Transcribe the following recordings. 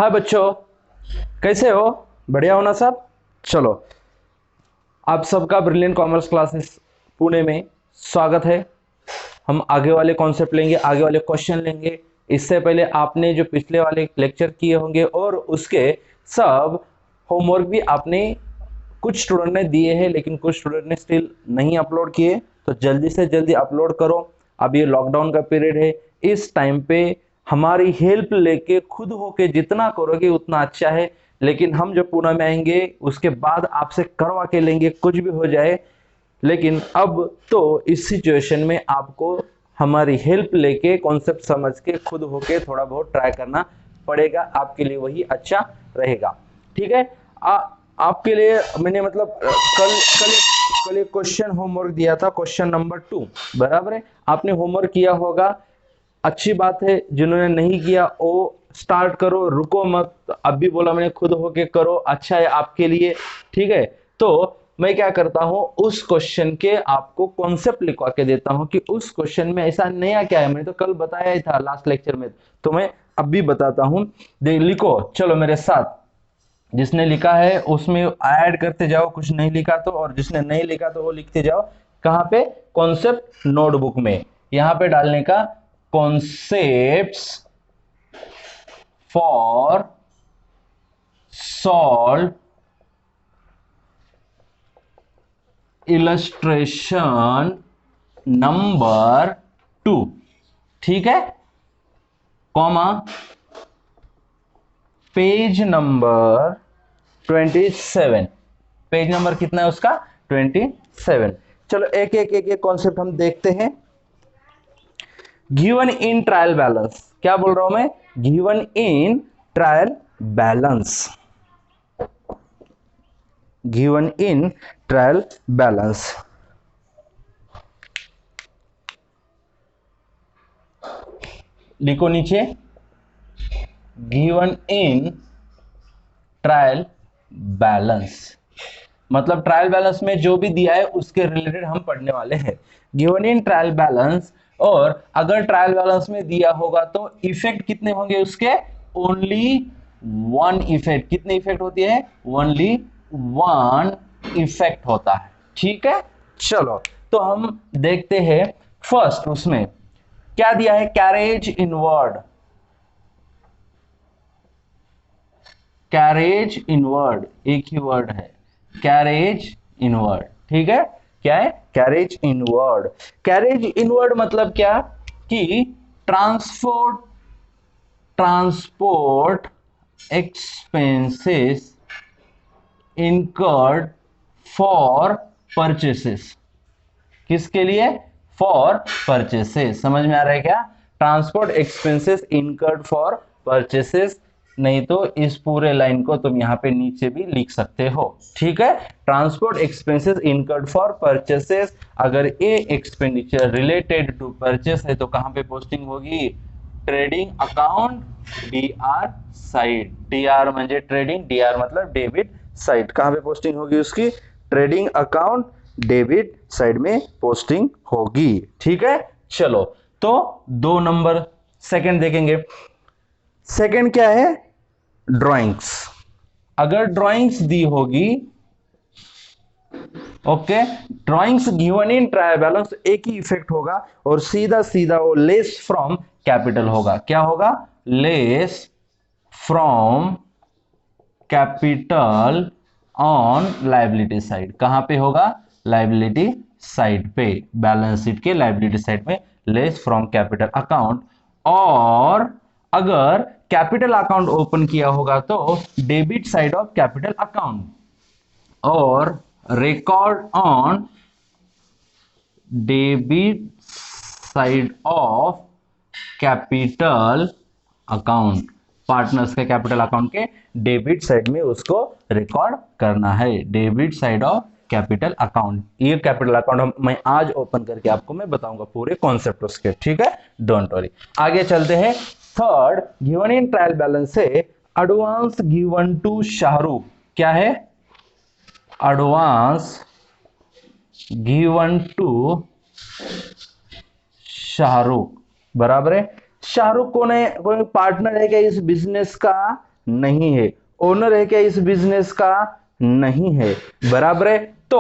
हाय बच्चों, कैसे हो? बढ़िया हो ना सब? चलो, आप सबका ब्रिलियंट कॉमर्स क्लासेस पुणे में स्वागत है। हम आगे वाले कॉन्सेप्ट लेंगे, आगे वाले क्वेश्चन लेंगे। इससे पहले आपने जो पिछले वाले लेक्चर किए होंगे और उसके सब होमवर्क भी आपने कुछ स्टूडेंट ने दिए हैं, लेकिन कुछ स्टूडेंट ने स्टिल नहीं अपलोड किए। तो जल्दी से जल्दी अपलोड करो। अब ये लॉकडाउन का पीरियड है, इस टाइम पे हमारी हेल्प लेके खुद होके जितना करोगे उतना अच्छा है। लेकिन हम जब पुणे में आएंगे उसके बाद आपसे करवा के लेंगे, कुछ भी हो जाए। लेकिन अब तो इस सिचुएशन में आपको हमारी हेल्प लेके कॉन्सेप्ट समझ के खुद होके थोड़ा बहुत ट्राई करना पड़ेगा। आपके लिए वही अच्छा रहेगा। ठीक है? आपके लिए मैंने मतलब कल कल कल एक क्वेश्चन होमवर्क दिया था, क्वेश्चन नंबर 2। बराबर है? आपने होमवर्क किया होगा, अच्छी बात है। जिन्होंने नहीं किया वो स्टार्ट करो, रुको मत। अब भी बोला मैंने खुद होके करो, अच्छा है आपके लिए। ठीक है? तो मैं क्या करता हूं, उस क्वेश्चन के आपको कॉन्सेप्ट लिखवा के देता हूं कि उस क्वेश्चन में ऐसा नया क्या है। मैंने तो कल बताया ही था लास्ट लेक्चर में, तो मैं अब भी बताता हूं। लिखो चलो मेरे साथ। जिसने लिखा है उसमें ऐड करते जाओ, कुछ नहीं लिखा तो, और जिसने नहीं लिखा तो वो लिखते जाओ। कहां पे? कॉन्सेप्ट नोटबुक में। यहां पे डालने का concepts for solve illustration number 2। ठीक है? Comma page number 27। Page number कितना है उसका? 27। चलो एक एक एक एक कॉन्सेप्ट हम देखते हैं। गिवन इन ट्रायल बैलेंस, क्या बोल रहा हूं मैं? Given in trial balance, given in trial balance. लिखो नीचे, गिवन इन ट्रायल बैलेंस। मतलब ट्रायल बैलेंस में जो भी दिया है उसके रिलेटेड हम पढ़ने वाले हैं। गिवन इन ट्रायल बैलेंस, और अगर ट्रायल बैलेंस में दिया होगा तो इफेक्ट कितने होंगे उसके? Only one effect. कितने इफेक्ट होती है? ओनली वन इफेक्ट होता है। ठीक है? चलो, तो हम देखते हैं। फर्स्ट उसमें क्या दिया है? कैरेज इनवर्ड, कैरेज इनवर्ड एक ही वर्ड है, कैरेज इनवर्ड। ठीक है? क्या है? Carriage inward. कैरेज इनवर्ड मतलब क्या? कि transport transport expenses incurred for purchases. किसके लिए? For purchases. समझ में आ रहा है क्या? Transport expenses incurred for purchases. नहीं तो इस पूरे लाइन को तुम यहां पे नीचे भी लिख सकते हो। ठीक है? Transport expenses incurred for purchases. अगर ये एक्सपेंडिचर रिलेटेड टू परचेस है तो कहां पे पोस्टिंग होगी? Trading account DR side. TR म्हणजे ट्रेडिंग, डीआर मतलब डेबिट साइड। कहां पे पोस्टिंग होगी उसकी? ट्रेडिंग अकाउंट डेबिट साइड में पोस्टिंग होगी। ठीक है? चलो, तो 2 नंबर सेकंड देखेंगे। सेकंड क्या है? ड्राइंग्स। अगर ड्राइंग्स दी होगी, okay, drawings given in trial balance, एक ही इफेक्ट होगा और सीधा सीधा वो लेस फ्रॉम कैपिटल होगा। क्या होगा? Less from capital on liability side. कहां पे होगा? लायबिलिटी साइड पे, बैलेंस शीट के लायबिलिटी साइड में लेस फ्रॉम कैपिटल अकाउंट। और अगर कैपिटल अकाउंट ओपन किया होगा तो debit side of capital account, और record on debit side of capital account. Partners के कैपिटल अकाउंट के डेबिट साइड में उसको रिकॉर्ड करना है। Debit side of capital account. ये कैपिटल अकाउंट मैं आज ओपन करके आपको मैं बताऊंगा पूरे कॉन्सेप्ट उसके। ठीक है? Don't worry. आगे चलते हैं। Third, given in trial balance से एडवांस गिवन टू शाहरुख। क्या है? Advance given to Shahrukh. बराबर है? शाहरुख कौन है? कोई पार्टनर है क्या इस बिजनेस का? नहीं है। ओनर है क्या इस बिजनेस का? नहीं है। बराबर है। तो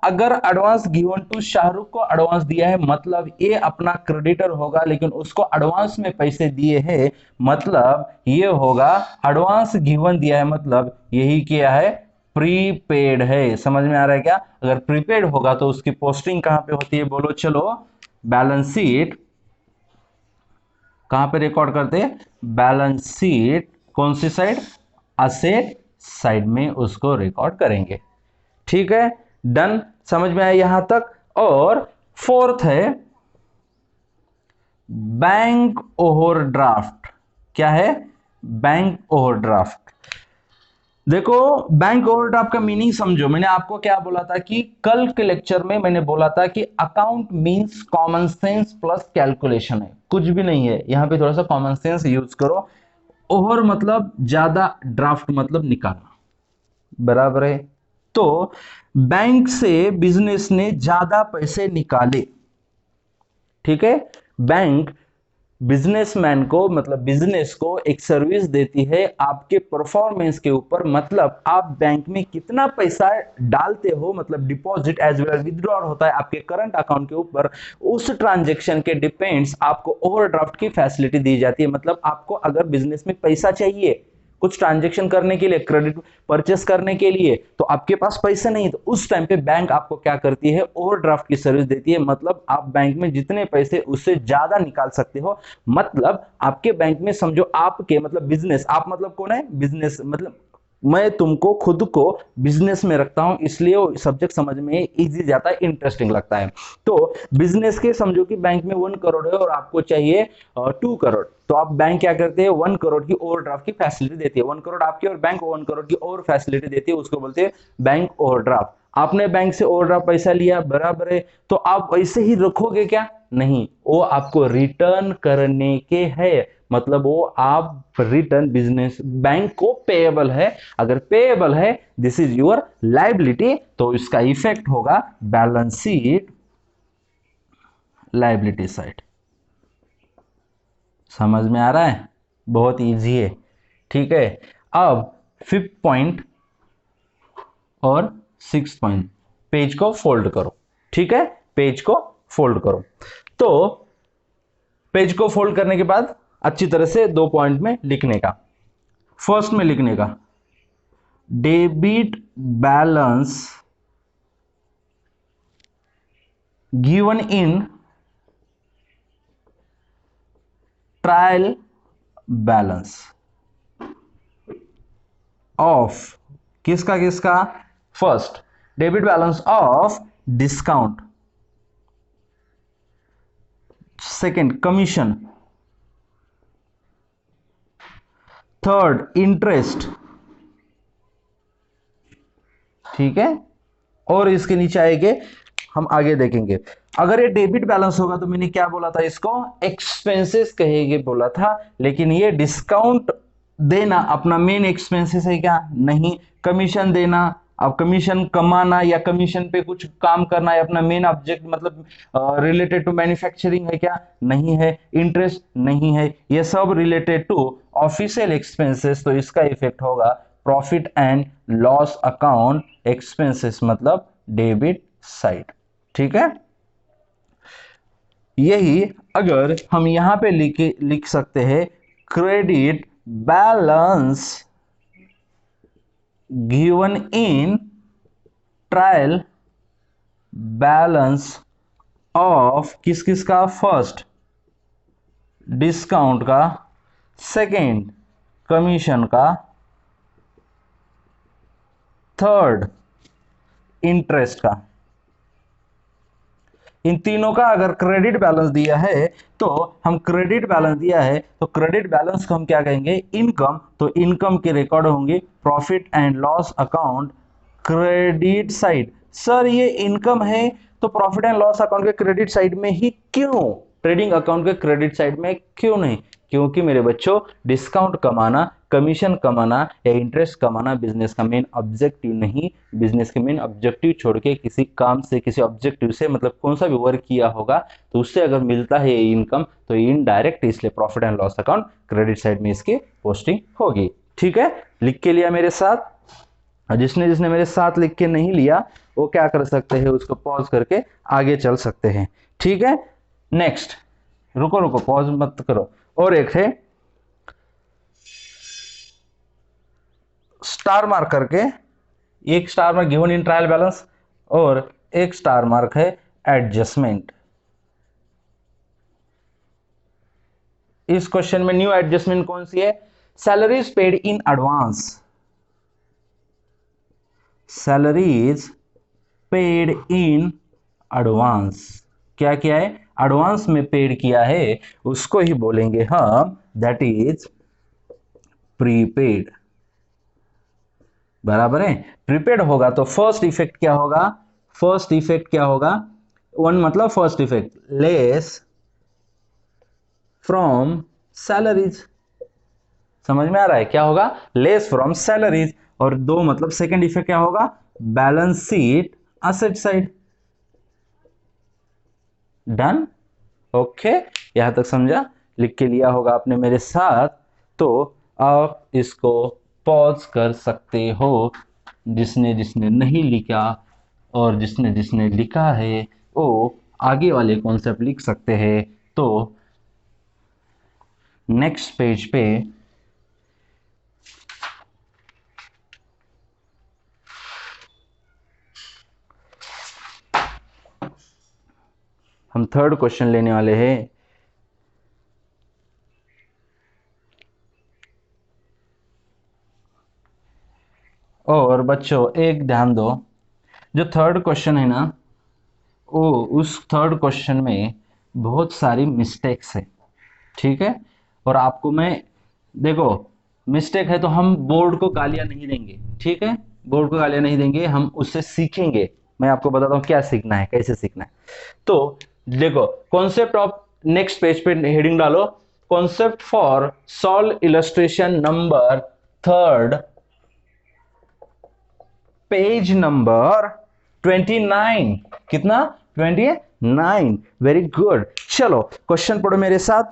अगर एडवांस गिवन टू शाहरुख को एडवांस दिया है मतलब ये अपना क्रेडिटर होगा, लेकिन उसको एडवांस में पैसे दिए हैं मतलब ये होगा एडवांस गिवन दिया है मतलब यही क्या है? प्रीपेड है। समझ में आ रहा है क्या? अगर प्रीपेड होगा तो उसकी पोस्टिंग कहां पे होती है बोलो? चलो बैलेंस शीट कहां पे रिकॉर्ड करते हैं? बैलेंस शीट कौन सी साइड? असेट साइड में उसको रिकॉर्ड करेंगे। ठीक है, डन। समझ में आया यहां तक? और फोर्थ है बैंक ओवरड्राफ्ट। क्या है? Bank overdraft. देखो बैंक ओवरड्राफ्ट का मीनिंग समझो। मैंने आपको क्या बोला था कि कल के लेक्चर में मैंने बोला था कि account means common sense plus calculation है, कुछ भी नहीं है। यहां पे थोड़ा सा कॉमन सेंस यूज करो। ओवर मतलब ज्यादा, ड्राफ्ट मतलब निकालना। बराबर है। तो बैंक से बिजनेस ने ज्यादा पैसे निकाले। ठीक है, बैंक बिजनेसमैन को मतलब बिजनेस को एक सर्विस देती है आपके परफॉर्मेंस के ऊपर। मतलब आप बैंक में कितना पैसा डालते हो, मतलब डिपॉजिट एज वेल विथड्रॉल होता है आपके करंट अकाउंट के ऊपर, उस ट्रांजैक्शन के डिपेंड्स आपको ओवरड्राफ्ट की फैसिलिटी दी जाती है। मतलब आपको अगर बिजनेस में पैसा चाहिए कुछ ट्रांजेक्शन करने के लिए, क्रेडिट परचेस करने के लिए, तो आपके पास पैसे नहीं, तो उस टाइम पे बैंक आपको क्या करती है? ओवरड्राफ्ट की सर्विस देती है। मतलब आप बैंक में जितने पैसे उससे ज्यादा निकाल सकते हो। मतलब आपके बैंक में समझो आपके मतलब बिजनेस, आप मतलब कौन है? बिजनेस मतलब मैं तुमको खुद को बिजनेस में रखता हूं, इसलिए वो सब्जेक्ट समझ में इजी जाता है, इंटरेस्टिंग लगता है। तो बिजनेस के समझो कि बैंक में 1 करोड़ है और आपको चाहिए 2 करोड़, तो आप बैंक क्या करते हैं? 1 करोड़ की ओवरड्राफ्ट की फैसिलिटी देती है। 1 करोड़ आपकी और बैंक 1 करोड़ की और फैसिलिटी देती है, उसको बोलते हैं बैंक ओवरड्राफ्ट। आपने बैंक से ओवरड्राफ्ट पैसा लिया, बराबर है, तो आप वैसे ही रखोगे क्या? नहीं, वो आपको रिटर्न करने के है। मतलब वो आप रिटर्न बिजनेस बैंक को पेएबल है। अगर पेएबल है दिस इज योर लायबिलिटी, तो इसका इफेक्ट होगा बैलेंस शीट लायबिलिटी साइड। समझ में आ रहा है? बहुत इजी है। ठीक है, अब 5th पॉइंट और 6th पॉइंट, पेज को फोल्ड करो। ठीक है, पेज को फोल्ड करो। तो पेज को फोल्ड करने के बाद अच्छी तरह से 2 पॉइंट में लिखने का। फर्स्ट में लिखने का debit balance given in trial balance of किसका किसका? First debit balance of discount, second commission, third interest. ठीक है, और इसके नीचे आएंगे, हम आगे देखेंगे। अगर ये डेबिट बैलेंस होगा तो मैंने क्या बोला था? इसको एक्सपेंसेस कहेंगे बोला था। लेकिन ये डिस्काउंट देना अपना मेन एक्सपेंसेस है क्या? नहीं। कमीशन देना, अब कमीशन कमाना या कमीशन पे कुछ काम करना है अपना मेन ऑब्जेक्ट, मतलब रिलेटेड टू मैन्युफैक्चरिंग है क्या? नहीं है। इंटरेस्ट नहीं है। ये सब रिलेटेड टू ऑफिशियल एक्सपेंसेस, तो इसका इफेक्ट होगा profit and loss account expenses, मतलब डेबिट साइड। ठीक है, यही अगर हम यहां पे लिख सकते हैं credit balance given in trial balance of किस किस का? फर्स्ट डिस्काउंट का, सेकेंड कमीशन का, थर्ड इंटरेस्ट का। इन तीनों का अगर क्रेडिट बैलेंस दिया है तो हम क्रेडिट बैलेंस दिया है तो क्रेडिट बैलेंस को हम क्या कहेंगे? इनकम। तो इनकम के रिकॉर्ड होंगे profit and loss account credit side. Sir ये इनकम है तो प्रॉफिट एंड लॉस अकाउंट के क्रेडिट साइड में ही क्यों, ट्रेडिंग अकाउंट के क्रेडिट साइड में क्यों नहीं? क्योंकि मेरे बच्चों डिस्काउंट कमाना, कमीशन कमाना या इंटरेस्ट कमाना बिजनेस का मेन ऑब्जेक्टिव नहीं। बिजनेस के मेन ऑब्जेक्टिव छोड़ के किसी काम से, किसी ऑब्जेक्टिव से, मतलब कौन सा भी वर्क किया होगा तो उससे अगर मिलता है इनकम तो इनडायरेक्ट, इसलिए profit and loss account credit side में इसकी पोस्टिंग होगी। ठीक है, लिख के लिया मेरे साथ। और जिसने जिसने मेरे साथ लिख के नहीं लिया वो क्या कर सकते हैं, उसको पॉज करके आगे चल सकते हैं। ठीक है, नेक्स्ट, रुको रुको पॉज मत करो। और एक है स्टार मार्क करके, एक star mark given in trial balance और एक स्टार मार्क है एडजस्टमेंट। इस क्वेश्चन में न्यू एडजस्टमेंट कौन सी है, salaries paid in advance, salaries paid in advance, क्या किया है, एडवांस में पेड किया है, उसको ही बोलेंगे हम दैट इज प्रीपेड। बराबर है, प्रीपेड होगा तो फर्स्ट इफेक्ट क्या होगा, फर्स्ट इफेक्ट क्या होगा, वन मतलब first effect less from salaries, समझ में आ रहा है क्या होगा, लेस फ्रॉम सैलरीज। और दो मतलब सेकंड इफेक्ट क्या होगा, balance sheet asset side. Done, okay, यहां तक समझा, लिख के लिया होगा आपने मेरे साथ। तो आप इसको पॉज कर सकते हो, जिसने जिसने नहीं लिखा और जिसने जिसने लिखा है वो आगे वाले कॉन्सेप्ट लिख सकते हैं। तो नेक्स्ट पेज पे हम थर्ड क्वेश्चन लेने वाले हैं। और बच्चों एक ध्यान दो, जो थर्ड क्वेश्चन है ना, वो उस थर्ड क्वेश्चन में बहुत सारी मिस्टेक्स है। ठीक है, और आपको मैं, देखो मिस्टेक है तो हम बोर्ड को गालियां नहीं देंगे। ठीक है, बोर्ड को गालियां नहीं देंगे, हम उससे सीखेंगे। मैं आपको बताता हूं क्या सीखना है, कैसे सीखना है। तो देखो कॉन्सेप्ट ऑफ, नेक्स्ट पेज पे हेडिंग डालो, concept for solve illustration number third, page number 29। कितना, 29, वेरी गुड। चलो क्वेश्चन पढ़ो मेरे साथ।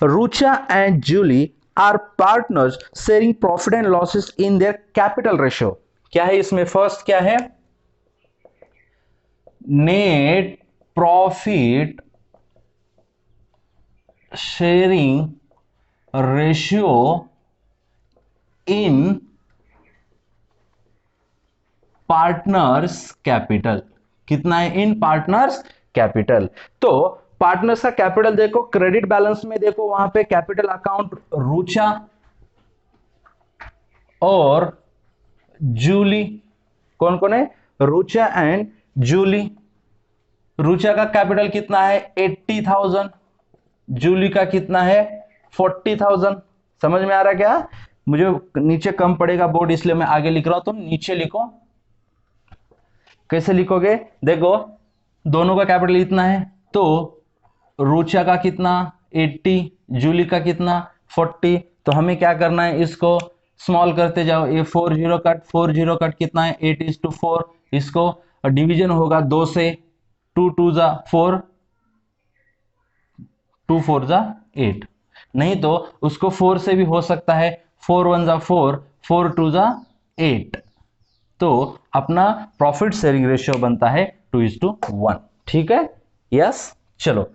Rucha and Julie are partners sharing profit and losses in their capital ratio. क्या है इसमें, फर्स्ट क्या है, net profit sharing ratio in partners capital. कितना है, इन पार्टनर्स कैपिटल। तो पार्टनर्स का कैपिटल देखो, क्रेडिट बैलेंस में देखो वहां पे कैपिटल अकाउंट रुचा और जूली, कौन कौन है, रुचा एंड जूली। रुचा का कैपिटल कितना है 80,000, जूली का कितना है 40,000। समझ में आ रहा है क्या, मुझे नीचे कम पड़ेगा बोर्ड इसलिए मैं आगे लिख रहा हूं, तुम नीचे लिखो। कैसे लिखोगे, देखो दोनों का कैपिटल इतना है, तो रुचा का कितना 80, जूली का कितना 40। तो हमें क्या करना है, इसको स्मॉल करते जाओ, ये 40 कट 40 कट कितना है 8:4। इसको डिवीजन होगा 2 से, 2 2 जा 4, 2 4 जा 8। नहीं तो उसको 4 से भी हो सकता है, 4 1 जा 4, 4 2 जा 8। तो अपना प्रॉफिट शेयरिंग रेशियो बनता है 2:1। ठीक है, यस। चलो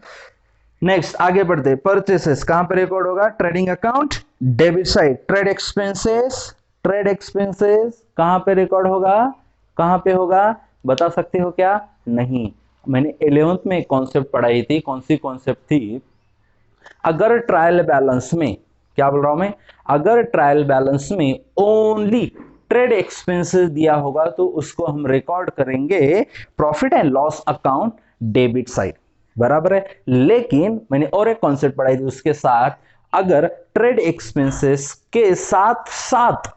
नेक्स्ट आगे बढ़ते, परचेसेस कहां पर रिकॉर्ड होगा, trading account debit side, trade expenses, trade expenses कहां पे रिकॉर्ड होगा, कहां पे होगा, बता सकते हो क्या, नहीं। मैंने 11th में कॉन्सेप्ट पढ़ाई थी, कौन सी कॉन्सेप्ट थी, अगर ट्रायल बैलेंस में, क्या बोल रहा हूं मैं, अगर ट्रायल बैलेंस में ओनली ट्रेड एक्सपेंसेस दिया होगा तो उसको हम रिकॉर्ड करेंगे profit and loss account debit side. बराबर है, लेकिन मैंने और एक कॉन्सेप्ट पढ़ाई थी उसके साथ, अगर ट्रेड एक्सपेंसेस के साथ साथ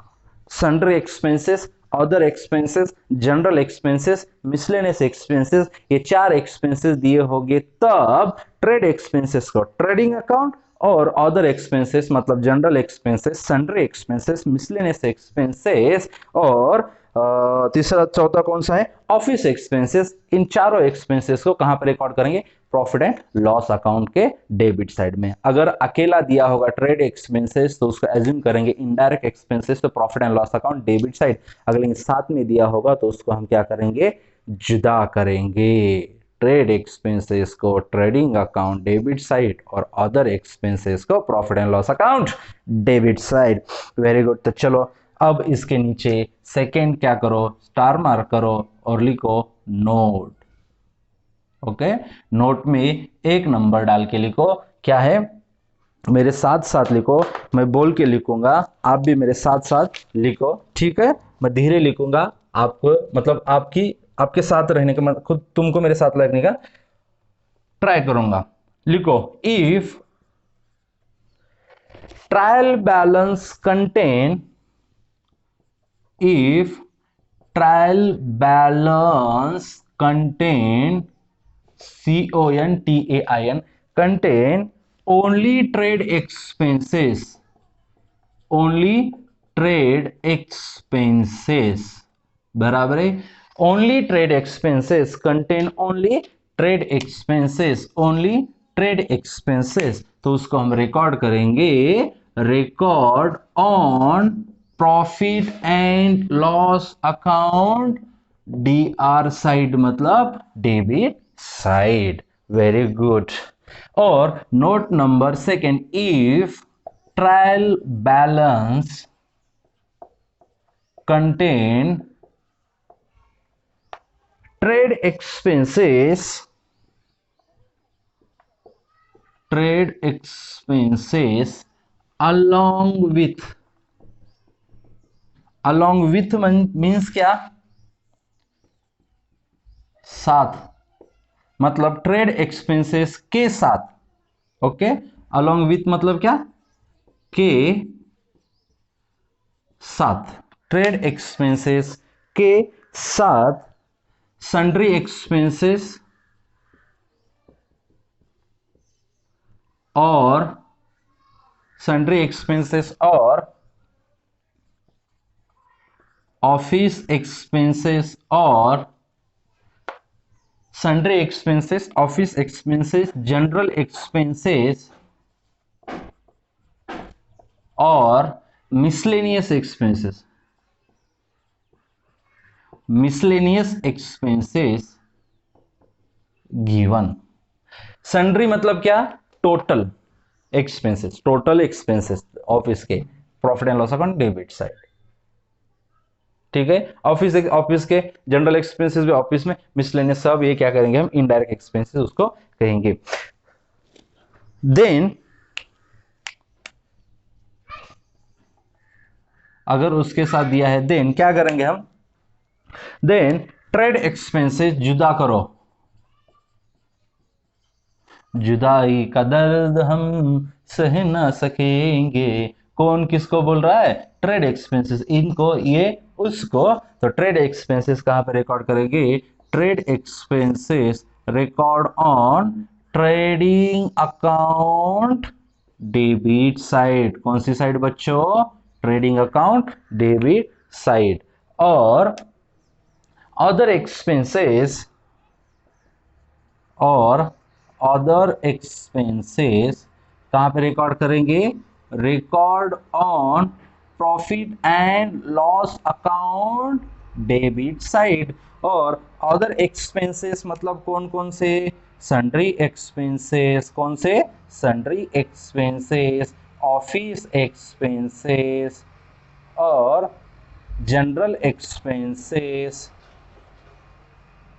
sundry expenses, other expenses, general expenses, miscellaneous expenses, ये 4 एक्सपेंसेस दिए होंगे, तब ट्रेड एक्सपेंसेस को ट्रेडिंग अकाउंट और अदर एक्सपेंसेस मतलब general expenses, sundry expenses, miscellaneous expenses और तीसरा चौथा कौन सा है, ऑफिस एक्सपेंसेस। इन चारों एक्सपेंसेस को कहां पर रिकॉर्ड करेंगे, प्रॉफिट एंड लॉस अकाउंट के डेबिट साइड में। अगर अकेला दिया होगा ट्रेड एक्सपेंसेस तो उसको एज्यूम करेंगे इनडायरेक्ट एक्सपेंसेस, तो profit and loss account debit side. अगर साथ में दिया होगा तो उसको हम क्या करेंगे, जुदा करेंगे। ट्रेड एक्सपेंसेस को ट्रेडिंग अकाउंट डेबिट साइड और अदर एक्सपेंसेस को profit and loss account debit side. Very good. तो चलो अब इसके नीचे सेकेंड क्या करो, स्टार मार्क करो और लिखो नोट। ओके, नोट में एक नंबर डाल के लिखो, क्या है, मेरे साथ साथ लिखो, मैं बोल के लिखूंगा, आप भी मेरे साथ साथ लिखो, ठीक है। मैं धीरे लिखूंगा, आपको मतलब आपके साथ रहने का, मैं खुद तुमको मेरे साथ लगने का ट्राई करूंगा। लिखो, if trial balance contain, if trial balance contain, CONTAIN, contain only trade expenses, only trade expenses, बराबर है, only trade expenses, contain only trade expenses, only trade expenses, तो उसको हम रिकॉर्ड करेंगे, record on profit and loss account, DR side मतलब debit side. Very good. और note number second, if trial balance contain trade expenses, trade expenses along with means क्या, साथ, मतलब trade expenses के साथ। ओके, along with मतलब क्या, के साथ, ट्रेड एक्सपेंसेस के साथ सन्ड्री एक्सपेंसेस और सन्ड्री एक्सपेंसेस और ऑफिस एक्सपेंसेस और sundry expenses, office expenses, general expenses और miscellaneous expenses, miscellaneous expenses given. Sundry मतलब क्या, total expenses, total expenses office के, profit and loss account debit side, ठीक है। ऑफिस के जनरल एक्सपेंसेस भी ऑफिस में, मिसलेनियस सब ये क्या करेंगे हम, इनडायरेक्ट एक्सपेंसेस उसको कहेंगे। देन अगर उसके साथ दिया है, देन क्या करेंगे हम, देन ट्रेड एक्सपेंसेस जुदा करो, जुदाई का दर्द हम सह ना सकेंगे। कौन किसको बोल रहा है, ट्रेड एक्सपेंसेस, इनको ये उसको। तो ट्रेड एक्सपेंसेस कहां पर रिकॉर्ड करेंगे, trade expenses record on trading account debit side. कौन सी साइड बच्चों, ट्रेडिंग अकाउंट डेबिट साइड। और अदर एक्सपेंसेस, और अदर एक्सपेंसेस कहां पे रिकॉर्ड करेंगे, record on profit and loss account debit side. और अदर एक्सपेंसेस मतलब कौन कौन से, सन्ड्री एक्सपेंसेस, कौन से, सन्ड्री एक्सपेंसेस, ऑफिस एक्सपेंसेस और जनरल एक्सपेंसेस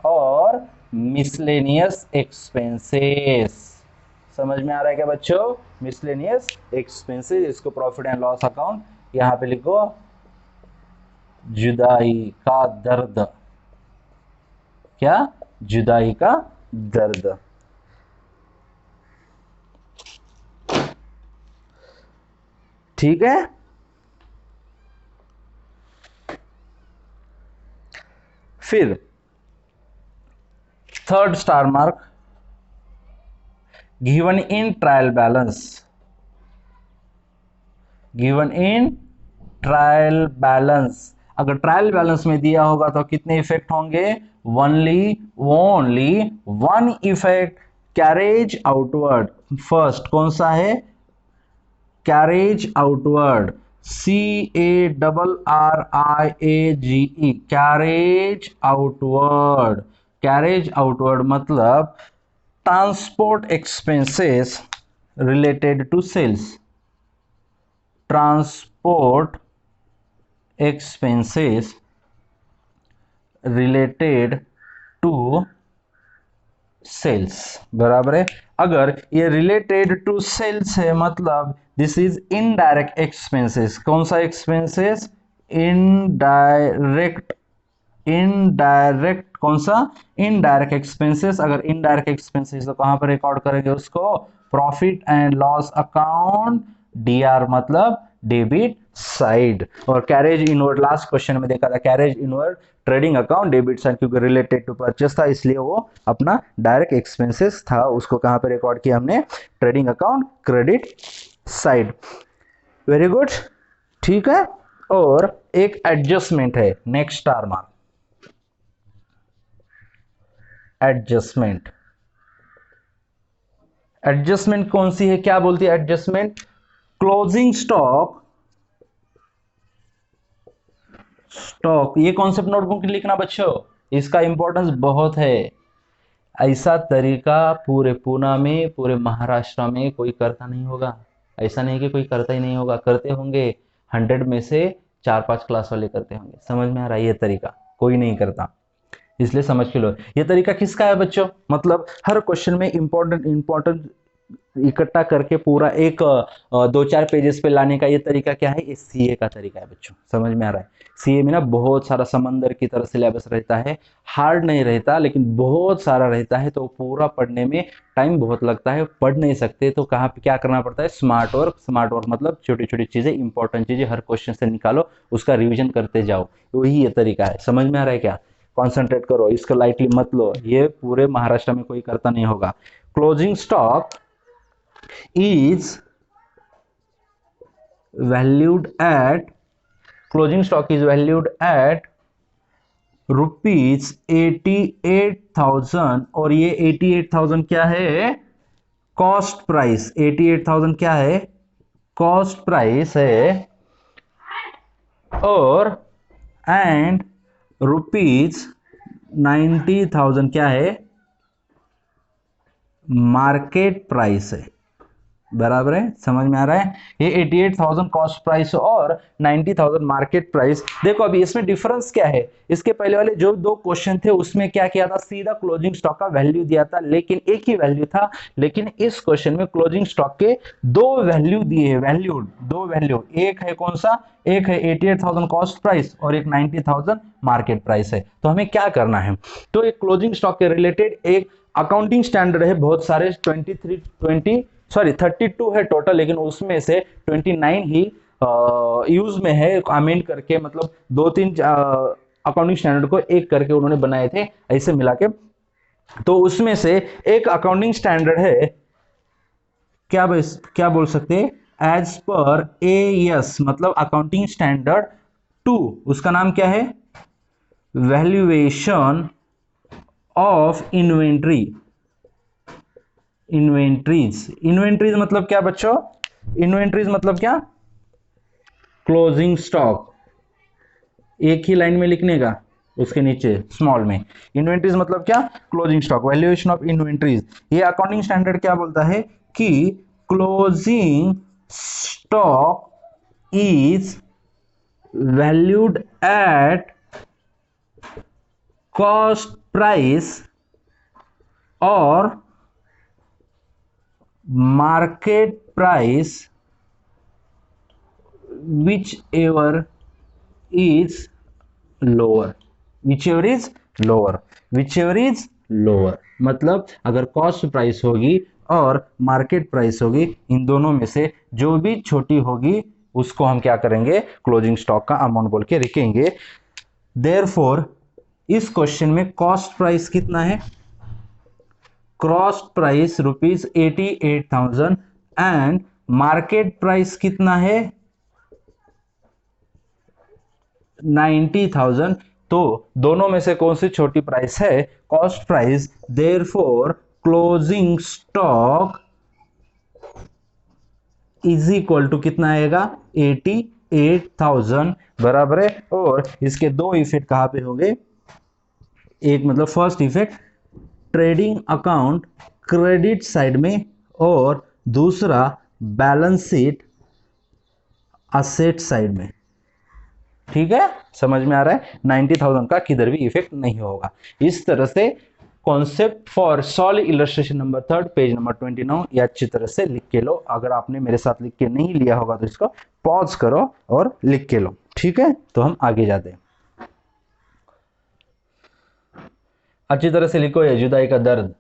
और मिसलेनियस एक्सपेंसेस। समझ में आ रहा है क्या बच्चों, मिसलेनियस एक्सपेंसेस, इसको प्रॉफिट एंड लॉस अकाउंट यहां पे लिखो, जुदाई का दर्द, क्या, जुदाई का दर्द। ठीक है, फिर third star mark, given in trial balance, given in trial balance. अगर ट्रायल बैलेंस में दिया होगा तो कितने इफेक्ट होंगे, only one effect, carriage outward. First कौन सा है, carriage outward, CARRIAGE, carriage outward. Carriage outward मतलब transport expenses related to sales, transport expenses related to sales, बराबर है। अगर ये रिलेटेड टू सेल्स है मतलब दिस इज इनडायरेक्ट एक्सपेंसेस। कौन सा एक्सपेंसेस, इनडायरेक्ट कौन सा, इनडायरेक्ट एक्सपेंसेस। अगर इनडायरेक्ट एक्सपेंसेस तो कहां पर रिकॉर्ड करेंगे उसको, profit and loss account, DR मतलब डेबिट साइड। और कैरेज इनवर्ड लास्ट क्वेश्चन में देखा था, carriage inward trading account debit side, क्योंकि रिलेटेड टू परचेस था इसलिए वो अपना डायरेक्ट एक्सपेंसेस था, उसको कहां पे रिकॉर्ड किया हमने, trading account credit side. Very good, ठीक है। और एक एडजस्टमेंट है, next star mark, adjustment. Adjustment कौन सी है, क्या बोलती है एडजस्टमेंट, क्लोजिंग स्टॉक, ये कॉन्सेप्ट नोटबुक लिखना बच्चों, इसका इंपॉर्टेंस बहुत है। ऐसा तरीका पूरे पूना में, पूरे महाराष्ट्र में कोई करता नहीं होगा। ऐसा नहीं कि कोई करता ही नहीं होगा, करते होंगे, 100 में से 4-5 क्लास वाले करते होंगे। समझ में आ रहा है, ये तरीका कोई नहीं करता, इसलिए समझ के लो। ये तरीका किसका है बच्चों, मतलब हर क्वेश्चन में इंपॉर्टेंट इकट्ठा करके पूरा एक 2-4 पेजेस पे लाने का ये तरीका क्या है, ये CA का तरीका है बच्चों। समझ में आ रहा है, CA में ना बहुत सारा समंदर की तरह सिलेबस रहता है, हार्ड नहीं रहता लेकिन बहुत सारा रहता है, तो पूरा पढ़ने में टाइम बहुत लगता है, पढ़ नहीं सकते तो कहाँ पे क्या करना पड़ता है, स्मार्ट वर्क। स्मार्ट वर्क मतलब छोटी छोटी चीजें, इंपॉर्टेंट चीजें हर क्वेश्चन से निकालो, उसका रिविजन करते जाओ, वही ये तरीका है। समझ में आ रहा है क्या, कॉन्सेंट्रेट करो, इसको लाइटली मत लो, ये पूरे महाराष्ट्र में कोई करता नहीं होगा। Closing stock is valued at, closing stock is valued at ₹88,000, और ये 88,000 क्या है, कॉस्ट प्राइस। 88,000 क्या है, कॉस्ट प्राइस है, और एंड ₹90,000 क्या है, मार्केट प्राइस है, बराबर है। समझ में आ रहा है, ये 88,000 कॉस्ट प्राइस और 90,000 मार्केट प्राइस। देखो अभी इसमें डिफरेंस क्या है, इसके पहले वाले जो 2 क्वेश्चन थे उसमें क्या किया था, सीधा क्लोजिंग स्टॉक का वैल्यू दिया था, लेकिन एक ही वैल्यू था। लेकिन इस क्वेश्चन में क्लोजिंग स्टॉक के 2 वैल्यू दिए हैं, वैल्यूड 2 वैल्यू, एक है कौन सा, एक है 88,000 कॉस्ट प्राइस और एक 90,000 मार्केट प्राइस है। तो हमें क्या करना है, तो एक क्लोजिंग स्टॉक के रिलेटेड एक अकाउंटिंग स्टैंडर्ड है, बहुत सारे 32 है टोटल, लेकिन उसमें से 29 ही यूज में है, अमेंड करके, मतलब 2-3 अकाउंटिंग स्टैंडर्ड को एक करके उन्होंने बनाए थे, ऐसे मिला के। तो उसमें से एक अकाउंटिंग स्टैंडर्ड है, क्या बोल सकते हैं, एज पर AS मतलब अकाउंटिंग स्टैंडर्ड 2, उसका नाम क्या है, वैल्यूएशन ऑफ इन्वेंट्रीज मतलब क्या बच्चों, इन्वेंट्रीज मतलब क्या, क्लोजिंग स्टॉक, एक ही लाइन में लिखने का, उसके नीचे स्मॉल में, इन्वेंट्रीज मतलब क्या, closing stock, valuation of inventories. ये अकाउंटिंग स्टैंडर्ड क्या बोलता है कि closing stock is valued at cost price और market price whichever is lower, मतलब अगर कॉस्ट प्राइस होगी और मार्केट प्राइस होगी, इन दोनों में से जो भी छोटी होगी उसको हम क्या करेंगे, क्लोजिंग स्टॉक का अमाउंट बोल के लिखेंगे। देयरफॉर इस क्वेश्चन में कॉस्ट प्राइस कितना है, cost price ₹88,000 and market price कितना है, 90,000। तो दोनों में से कौन सी छोटी प्राइस है? Cost price. Therefore closing stock is equal to कितना आएगा? 88,000 बराबर है। और इसके दो इफेक्ट कहां पे होंगे? एक मतलब first effect trading account credit side में, और दूसरा बैलेंस शीट असेट साइड में। ठीक है, समझ में आ रहा है? 90,000 का किधर भी इफेक्ट नहीं होगा। इस तरह से concept for solve illustration number 3 page number 29 ये अच्छी तरह से लिख के लो। अगर आपने मेरे साथ लिख के नहीं लिया होगा तो इसको पॉज करो और लिख के लो। ठीक है, तो हम आगे जाते हैं। अच्छी तरह से लिखो, ये जुदाई का दर्द।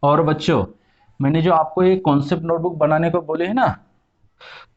और बच्चों, मैंने जो आपको ये कॉन्सेप्ट नोटबुक बनाने को बोले है ना,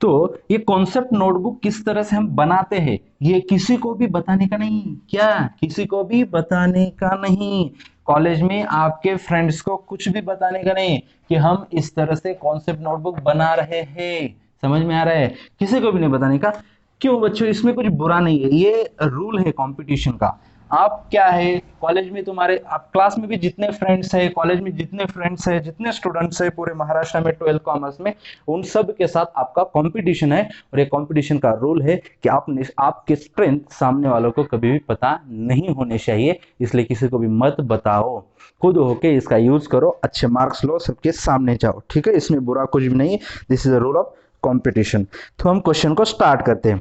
तो ये कॉन्सेप्ट नोटबुक किस तरह से हम बनाते हैं ये किसी को भी बताने का नहीं। क्या? किसी को भी बताने का नहीं। कॉलेज में आपके फ्रेंड्स को कुछ भी बताने का नहीं कि हम इस तरह से कॉन्सेप्ट नोटबुक बना रहे हैं। समझ में आ रहा है? किसी को भी नहीं बताने का। क्यों बच्चों? इसमें कुछ बुरा नहीं है, ये रूल है कंपटीशन का। आप क्या है, कॉलेज में तुम्हारे, आप क्लास में भी जितने फ्रेंड्स है, कॉलेज में जितने फ्रेंड्स है, जितने स्टूडेंट्स है पूरे महाराष्ट्र में 12th कॉमर्स में, उन सब के साथ आपका कंपटीशन है। और ये कंपटीशन का रूल है कि आपके स्ट्रेंथ सामने वालों को कभी भी पता नहीं होने चाहिए। इसलिए किसी को भी मत बताओ, खुद होके इसका यूज करो, अच्छे मार्क्स लो, सबके सामने जाओ। ठीक है, इसमें बुरा कुछ भी नहीं है। This is the rule of competition. तो हम क्वेश्चन को स्टार्ट करते हैं।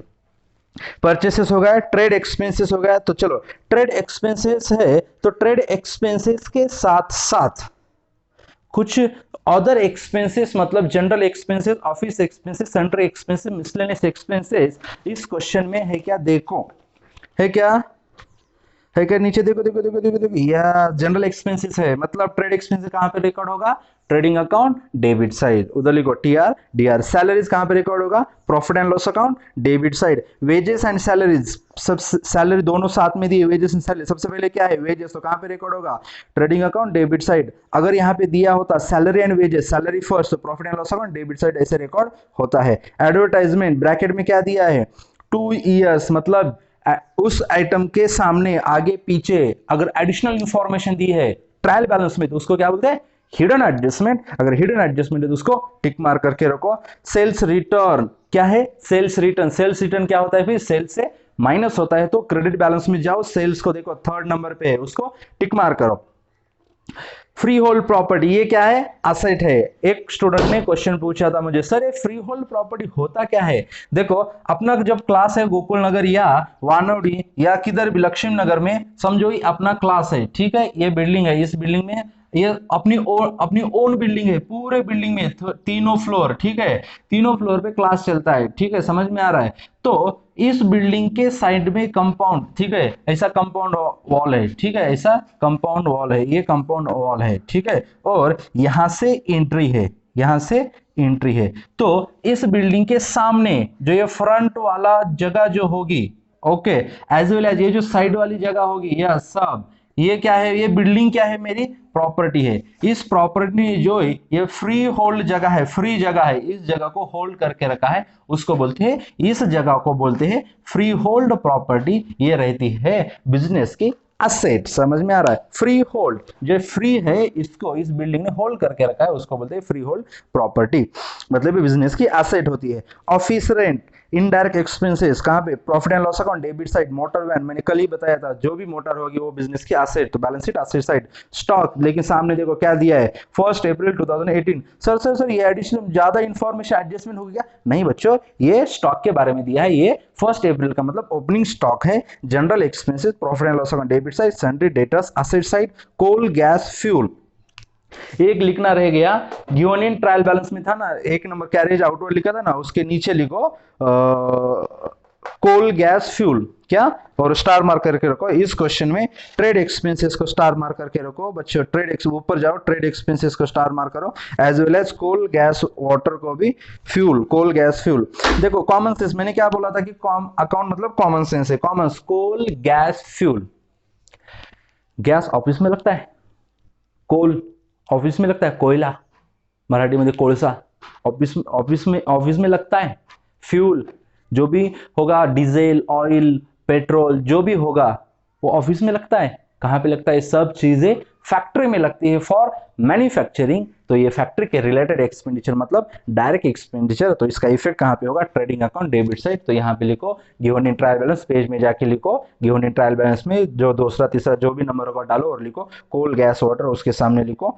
परचेसेस हो गया, ट्रेड एक्सपेंसेस हो गया। तो चलो, ट्रेड एक्सपेंसेस है तो ट्रेड एक्सपेंसेस के साथ साथ कुछ अदर एक्सपेंसेस, मतलब general expenses, office expenses, central expenses, miscellaneous expenses इस क्वेश्चन में है क्या? देखो, है क्या? है क्या? नीचे देखो देखो देखो देखो देखो, या जनरल एक्सपेंसेस है, मतलब ट्रेड एक्सपेंसेस कहां पे रिकॉर्ड होगा? ट्रेडिंग अकाउंट डेबिट साइड, उधर लिखो टीआर डीआर। सैलरीज कहां पे रिकॉर्ड होगा? Profit and loss account debit side. Wages and salaries, सब सैलरी दोनों साथ में दिए, वेजेस एंड सैलरी। सबसे पहले क्या है? वेजेस, तो कहां पे रिकॉर्ड होगा? Trading account debit side. अगर यहाँ पे दिया होता salary and wages, salary first, तो profit and loss account debit side ऐसे रिकॉर्ड होता है। एडवर्टाइजमेंट ब्रैकेट में क्या दिया है? 2 ईयर्स, मतलब उस आइटम के सामने आगे पीछे अगर एडिशनल इंफॉर्मेशन दी है ट्रायल बैलेंस में, तो उसको क्या बोलते हैं? Hidden adjustment. अगर हिडन एडजस्टमेंट है तो उसको टिक मार करके रखो। सेल्स रिटर्न क्या है? Sales return. सेल्स रिटर्न क्या होता है? फिर सेल्स से माइनस होता है, तो क्रेडिट बैलेंस में जाओ, सेल्स को देखो 3rd नंबर पे है, उसको टिक मार करो। फ्री होल्ड प्रॉपर्टी, ये क्या है? असेट है। एक स्टूडेंट ने क्वेश्चन पूछा था मुझे, सर ये फ्री होल्ड प्रॉपर्टी होता क्या है? देखो, अपना जब क्लास है गोकुल नगर या वानोडी या किधर भी लक्ष्मी नगर में, समझो ये अपना क्लास है। ठीक है, ये बिल्डिंग है, इस बिल्डिंग में ये अपनी ओन बिल्डिंग है, पूरे बिल्डिंग में तीनों फ्लोर। ठीक है, तीनों फ्लोर पे क्लास चलता है। ठीक है, समझ में आ रहा है? तो इस बिल्डिंग के साइड में कंपाउंड, ठीक है, ऐसा कंपाउंड वॉल है। ठीक है, ऐसा कंपाउंड वॉल है, ये कंपाउंड वॉल है। ठीक है, और यहां से एंट्री है, यहां से एंट्री है। तो इस बिल्डिंग के सामने जो ये फ्रंट वाला जगह जो होगी, ओके, एज वेल एज ये जो साइड वाली जगह होगी, यह सब, ये क्या है? ये बिल्डिंग क्या है? मेरी प्रॉपर्टी है। इस प्रॉपर्टी जो ये फ्री होल्ड जगह है, फ्री जगह है, इस जगह को होल्ड करके रखा है, उसको बोलते हैं, इस जगह को बोलते हैं फ्री होल्ड प्रॉपर्टी। ये रहती है बिजनेस की असेट। समझ में आ रहा है? फ्री होल्ड जो फ्री है, इसको इस बिल्डिंग ने होल्ड करके रखा है, उसको बोलते हैं फ्री होल्ड प्रॉपर्टी, मतलब बिजनेस की असेट होती है। ऑफिस रेंट, इनडायरेक्ट एक्सपेंसेस कहां पे? Profit and loss account debit side. Motor van मैंने कल ही बताया था, जो भी मोटर होगी वो बिजनेस की एसेट, तो balance sheet asset side. Stock, लेकिन सामने देखो क्या दिया है? 1 अप्रैल 2018। सर ये एडिशनल ज्यादा इंफॉर्मेशन एडजस्टमेंट हो गया? नहीं बच्चों, ये स्टॉक के बारे में दिया है। ये 1 अप्रैल का मतलब ओपनिंग स्टॉक है। General expenses, profit and loss account debit side, sundry debtors asset side, coal gas fuel. एक लिखना रह गया, गिवन इन ट्रायल बैलेंस में था ना, 1 नंबर कैरेज आउटवर्ड लिखा था ना, उसके नीचे लिखो कोल गैस फ्यूल, क्या, और स्टार मार्क करके रखो इस क्वेश्चन में। ट्रेड एक्सपेंसेस को स्टार मार्क करके रखो बच्चों, ऊपर जाओ, ट्रेड एक्सपेंसेस को स्टार मार्क करो, as well as coal gas water को भी फ्यूल, कोल गैस फ्यूल। देखो कॉमन सेंस, मैंने क्या बोला था कि अकाउंट मतलब कॉमन सेंस है, common, coal gas fuel. Gas office में लगता है, कोल ऑफिस में लगता है, कोयला मराठी मध्ये कोळसा, ऑफिस में लगता है। फ्यूल जो भी होगा, डीजल, ऑयल, पेट्रोल जो भी होगा वो ऑफिस में लगता है। कहां पे लगता है? सब चीजें फैक्ट्री में लगती है फॉर मैन्युफैक्चरिंग। तो ये फैक्ट्री के रिलेटेड एक्सपेंडिचर मतलब डायरेक्ट एक्सपेंडिचर। तो इसका इफेक्ट कहां पे होगा? Trading account debit side. तो यहाँ पे लिखो given in trial balance, page में जाके लिखो गिवन इन ट्रायल बैलेंस में जो दूसरा तीसरा जो भी नंबर होगा डालो और लिखो कोल गैस वाटर, उसके सामने लिखो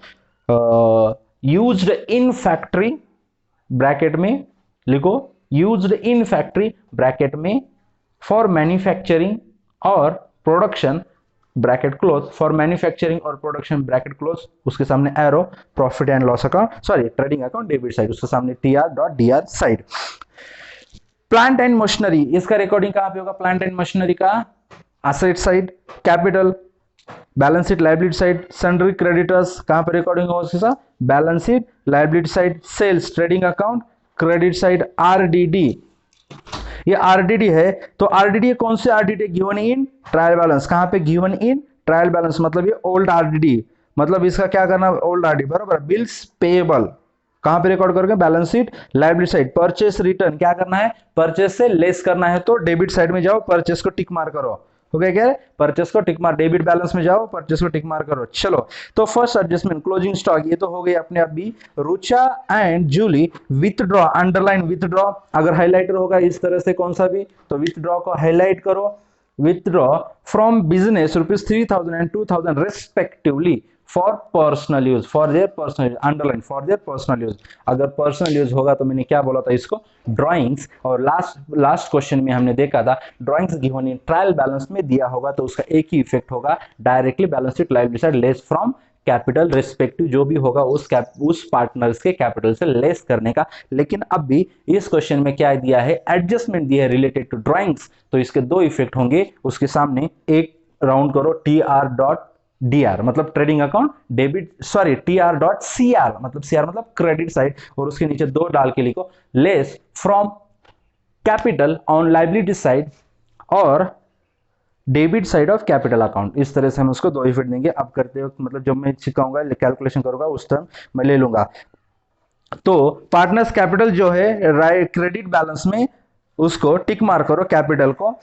यूज्ड इन फैक्ट्री ब्रैकेट में लिखो यूज्ड इन फैक्ट्री ब्रैकेट में फॉर मैन्युफैक्चरिंग और production bracket close, for manufacturing और प्रोडक्शन ब्रैकेट क्लोज, उसके सामने arrow, profit and loss account, sorry trading account debit side, उसके सामने TR.DR side. Plant and machinery, इसका रिकॉर्डिंग कहां पे होगा? प्लांट एंड मशीनरी का asset side, capital, balance sheet liability side, sundry creditors कहां पर रिकॉर्डिंग होगा उसके साथ? Balance sheet liability side, sales trading account, credit side, RDD। ये RDD है तो RDD कौन से RDD? Given in trial balance. कहां पे? गिवन इन ट्रायल बैलेंस, मतलब ये ओल्ड RDD, मतलब इसका क्या करना? ओल्ड RDD बराबर। बिल्स पेएबल कहां पे रिकॉर्ड करोगे? Balance sheet liability side. Purchase return क्या करना है? परचेस से लेस करना है तो डेबिट साइड में जाओ, परचेस को टिक मार करो। हो गया क्या? परचेस को टिक मार, डेबिट बैलेंस में जाओ, परचेस को टिक मार करो। चलो तो फर्स्ट एडजस्टमेंट क्लोजिंग स्टॉक, ये तो हो गई अपने आप भी। Rucha and Julie withdraw, underline withdraw, अगर हाईलाइटर होगा इस तरह से कौन सा भी तो विथड्रॉ को हाईलाइट करो। Withdraw from business ₹3000 and 2000 respectively for personal use, for their personal use, underline for their personal use. अगर पर्सनल यूज होगा तो मैंने क्या बोला था इसको? ड्राइंग्स। और लास्ट क्वेश्चन में हमने देखा था drawings given in trial balance में दिया होगा तो उसका एक ही इफेक्ट होगा, directly balance sheet liability side lace from capital, respective जो भी होगा उस पार्टनर्स के कैपिटल से लेस करने का। लेकिन अब भी इस क्वेश्चन में क्या दिया है? एडजस्टमेंट दिया है रिलेटेड टू ड्राइंग्स, तो इसके दो इफेक्ट होंगे। उसके सामने एक राउंड करो TR.DR मतलब trading account debit, sorry TR.CR मतलब CR मतलब क्रेडिट साइड, और उसके नीचे दो डाल के लिखो less from capital on liability side और debit side of capital account. इस तरह से हम उसको दो इफेक्ट देंगे। अब करते वक्त मतलब जब मैं सिखाऊंगा कैलकुलेशन करूंगा उस टाइम मैं ले लूंगा। तो पार्टनर्स कैपिटल जो है क्रेडिट बैलेंस में उसको टिक मार करो, कैपिटल को।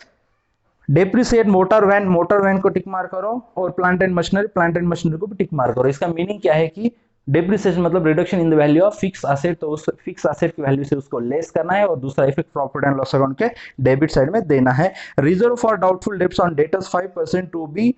डेप्रिसिएट मोटर वैन को टिक मार करो, और प्लांट एंड मशीनरी को भी टिक मार करो। इसका मीनिंग क्या है कि डेप्रिसिएशन मतलब reduction in the value of fix asset, तो उस फिक्स एसेट की वैल्यू से उसको लेस करना है, और दूसरा effect profit and loss account के डेबिट साइड में देना है। Reserve for doubtful debts on debtors 5% to be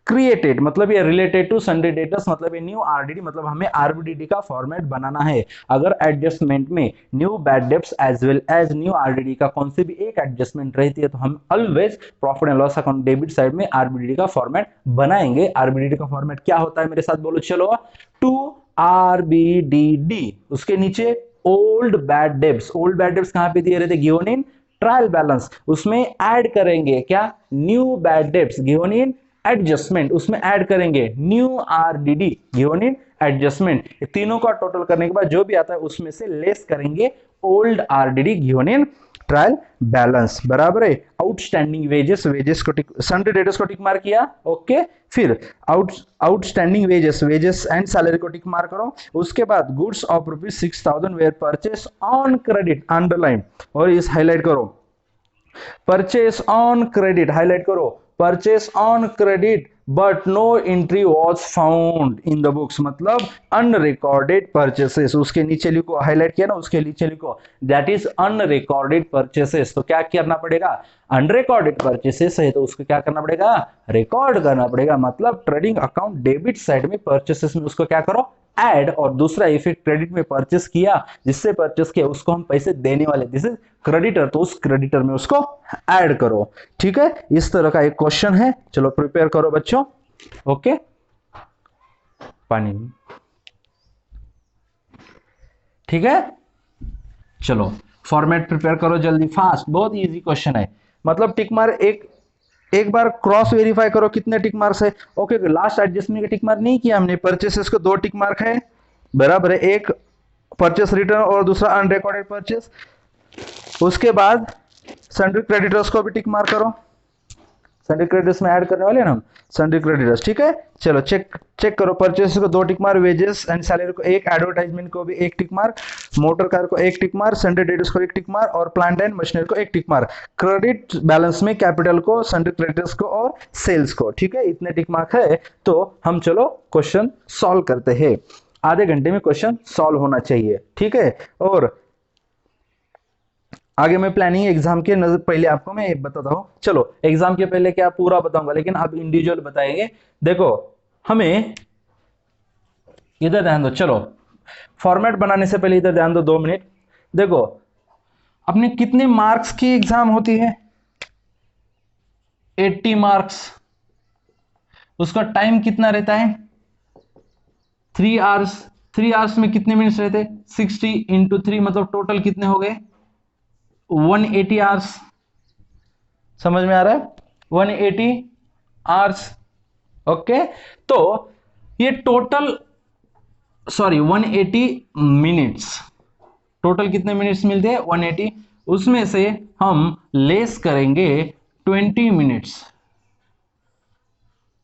created, मतलब ये रिलेटेड टू सन्डे डेटर्स, मतलब ये न्यू RDD, मतलब हमें RBDD का फॉर्मेट बनाना है। अगर एडजस्टमेंट में new bad debts as well as new RDD का कौन से भी एक एडजस्टमेंट रहती है तो हम always profit and loss account debit side में RBDD का फॉर्मेट बनाएंगे। RBDD का फॉर्मेट क्या होता है? मेरे साथ बोलो चलो, टू RBDD, उसके नीचे old bad debts. Old bad debts कहां पे दिए रहते? गिवन इन ट्रायल बैलेंस, उसमें ऐड करेंगे क्या? New bad debts given in adjustment, उसमें ऐड करेंगे new RDD given in adjustment. तीनों का टोटल करने के बाद जो भी आता है उसमें से लेस करेंगे old RDD given in trial balance, बराबर है। आउटस्टैंडिंग वेजेस को टिक, सन्डे डेटर्स को टिक मार किया, ओके। फिर आउटस्टैंडिंग वेजेस एंड सैलरी को टिक मार करो। उसके बाद goods of ₹6000 were purchase on credit, underline, और इस हाईलाइट करो, परचेस ऑन क्रेडिट हाईलाइट करो, purchase on credit but no entry was found in the books, मतलब अनरिकॉर्डेड परचेसेस। उसके नीचे लिखो, हाईलाइट किया ना, उसके नीचे लिखो दैट इज अनरिकॉर्डेड परचेसेस। तो क्या करना पड़ेगा? अनरिकॉर्डेड परचेसेस है तो उसको क्या करना पड़ेगा? रिकॉर्ड करना पड़ेगा। मतलब ट्रेडिंग अकाउंट डेबिट साइड में परचेसेस में उसको क्या करो? ऐड, और दूसरा इफेक्ट क्रेडिट में परचेस किया, जिससे परचेस किया उसको हम पैसे देने वाले, दिस इज क्रेडिटर, तो उस क्रेडिटर में उसको ऐड करो। ठीक है, इस तरह का एक क्वेश्चन है। चलो प्रिपेयर करो बच्चों, ओके। पानी, ठीक है। चलो फॉर्मेट प्रिपेयर करो जल्दी फास्ट, बहुत इजी क्वेश्चन है। मतलब टिक मार्क एक बार क्रॉस वेरीफाई करो कितने टिक मार्क्स है। ओके, लास्ट एडजस्टमेंट का टिक मार्क नहीं किया हमने, परचेसेस को 2 टिक मार्क है, बराबर है, एक परचेस रिटर्न और दूसरा अनरिकॉर्डेड परचेस। उसके बाद सन्ड्री क्रेडिटर्स को भी टिक मार्क करो, सन्ड्री क्रेडिटर्स में ऐड करने वाले हैं ना हम सन्ड्री क्रेडिटर्स, ठीक है। चलो चेक करो, परचेस को 2 tick mark, wages and salary को 1, एडवर्टाइजमेंट को भी 1 टिक मार्क, मोटर कार को 1 टिक मार्क, सन्ड्री डेटर्स को 1 टिक मार्क और प्लांट एंड मशीनरी को 1 टिक मार्क। क्रेडिट बैलेंस में कैपिटल को, सन्ड्री क्रेडिटर्स को और सेल्स को, ठीक है, इतने टिक मार्क है। तो हम चलो क्वेश्चन सॉल्व करते हैं। आधे घंटे में क्वेश्चन सॉल्व होना चाहिए, ठीक है। और आगे मैं प्लानिंग एग्जाम के नजर पहले आपको मैं एक बताता हूं। चलो एग्जाम के पहले क्या पूरा बताऊंगा, लेकिन अब इंडिविजुअल बताएंगे। देखो हमें इधर ध्यान दो, चलो फॉर्मेट बनाने से पहले इधर ध्यान दो 2 मिनट। देखो अपने कितने मार्क्स की एग्जाम होती है, 80 मार्क्स। उसका टाइम कितना रहता है, 3 आवर्स। 3 आवर्स में कितने मिनट्स रहते, 60 इंटू 3, मतलब टोटल कितने हो गए, 180 आवर्स। समझ में आ रहा है, 180 आवर्स। ओके, तो ये टोटल 180 मिनट्स, टोटल कितने मिनट्स मिलते हैं, 180। उसमें से हम लेस करेंगे 20 मिनट्स,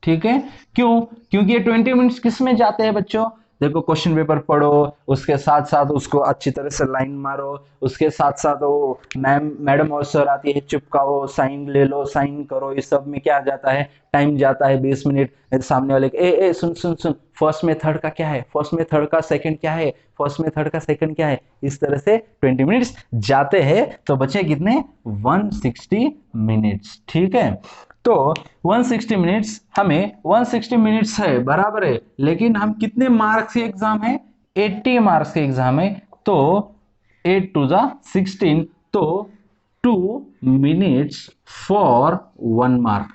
ठीक है। क्यों, क्योंकि ये 20 मिनट्स किस में जाते हैं बच्चों, देखो क्वेश्चन पेपर पढ़ो, उसके साथ साथ उसको अच्छी तरह से लाइन मारो, उसके साथ साथ वो मैडम और सर आती है, चिपकाओ, साइन ले लो, साइन करो, इस सब में क्या जाता है, टाइम जाता है 20 मिनट। सामने वाले ए सुन सुन सुन, फर्स्ट में थर्ड का क्या है, फर्स्ट में थर्ड का सेकंड क्या है, फर्स्ट में थर्ड का सेकंड क्या है, इस तरह से 20 मिनट्स जाते हैं। तो बचे कितने, 160 मिनट्स, ठीक है। तो 160 मिनट्स, हमें 160 मिनट्स है, बराबर है, लेकिन हम कितने मार्क्स के एग्जाम है, 80 मार्क्स के एग्जाम है। तो 8 टू जा 16, तो 2 minutes for 1 mark,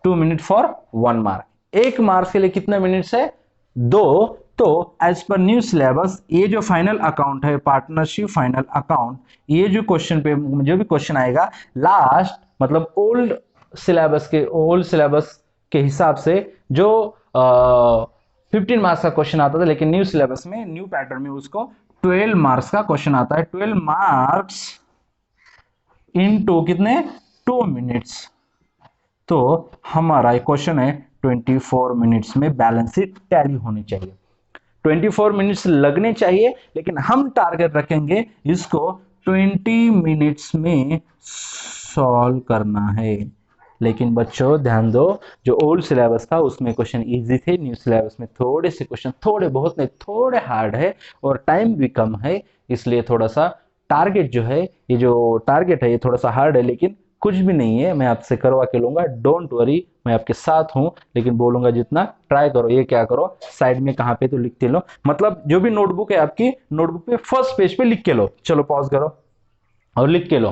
2 minute for 1 mark. 1 marks के लिए कितने मिनट्स है, 2। तो एज पर न्यू सिलेबस ये जो फाइनल अकाउंट है, पार्टनरशिप फाइनल अकाउंट, ये जो क्वेश्चन पे जो भी क्वेश्चन आएगा लास्ट, मतलब ओल्ड सिलेबस के हिसाब से जो 15 मार्क्स का क्वेश्चन आता था, लेकिन न्यू सिलेबस में, न्यू पैटर्न में उसको 12 मार्क्स का क्वेश्चन आता है। 12 मार्क्स इनटू कितने, 2 मिनट्स। तो हमारा क्वेश्चन है 24 मिनट्स में बैलेंस शीट टैली होनी चाहिए, 24 मिनट्स लगने चाहिए, लेकिन हम टारगेट रखेंगे इसको 20 मिनट्स में सॉल्व करना है। लेकिन बच्चों ध्यान दो, जो ओल्ड सिलेबस था उसमें क्वेश्चन इजी थे, न्यू सिलेबस में थोड़े से क्वेश्चन, थोड़े बहुत नहीं, थोड़े हार्ड है और टाइम भी कम है, इसलिए थोड़ा सा टारगेट जो है, ये जो टारगेट है ये थोड़ा सा हार्ड है, लेकिन कुछ भी नहीं है, मैं आपसे करवा के लूंगा, डोंट वरी, मैं आपके साथ हूं। लेकिन बोलूंगा जितना ट्राई करो, ये क्या करो, साइड में कहां पे तो लिखते लो, मतलब जो भी नोटबुक है आपकी, नोटबुक पे फर्स्ट पेज पे लिख के लो। चलो पॉज करो और लिख के लो।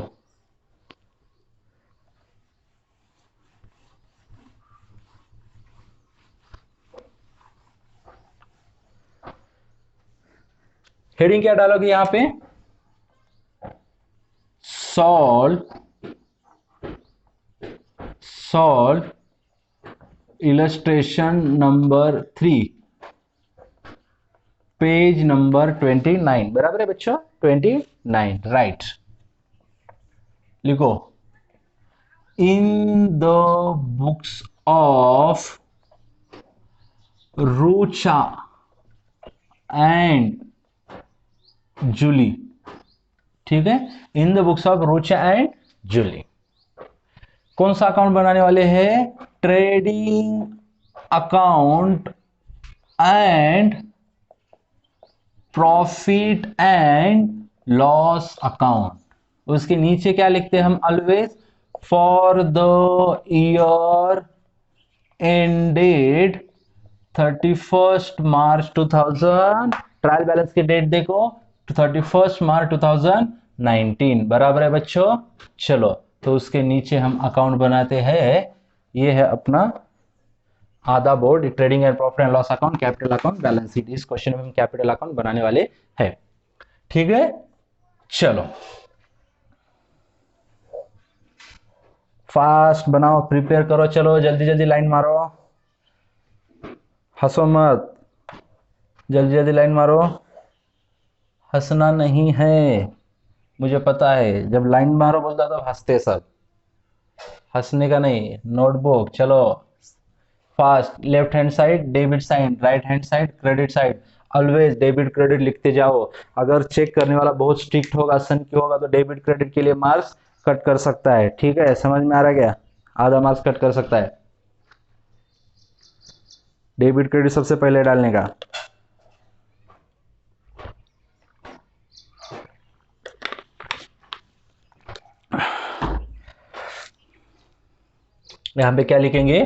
हेडिंग क्या डालोगे यहां पे, solve illustration number 3, page number 29, बराबर है बच्चों, 29, राइट। लिखो, in the books of Rucha and Julie, ठीक है, in the books of Rucha and Julie. कौन सा अकाउंट बनाने वाले हैं, trading account and profit and loss account. उसके नीचे क्या लिखते हैं हम always, for the year ended 31 March 2000, trial balance की डेट देखो 31 मार्च 2019, बराबर है बच्चों। चलो तो उसके नीचे हम अकाउंट बनाते हैं, ये है अपना आधा board, trading and profit and loss account, capital account, balance sheet. इस क्वेश्चन में हम कैपिटल अकाउंट बनाने वाले हैं, ठीक है, चलो फास्ट बनाओ, प्रिपेयर करो, चलो जल्दी जल्दी लाइन मारो, हंसो मत, जल्दी जल्दी लाइन मारो, हंसना नहीं है, मुझे पता है जब लाइन मारो बोलता तो हंसते सब, हंसने का नहीं, नोटबुक चलो fast, left hand side debit sign, right hand side credit side, always debit credit लिखते जाओ। अगर चेक करने वाला बहुत स्ट्रिक्ट होगा, सन की होगा, तो डेबिट क्रेडिट के लिए मार्क्स कट कर सकता है। ठीक है, समझ में आ रहा है क्या? आधा मार्क्स कट कर सकता है डेबिट क्रेडिट सबसे पहले डालने का। यहां पे क्या लिखेंगे?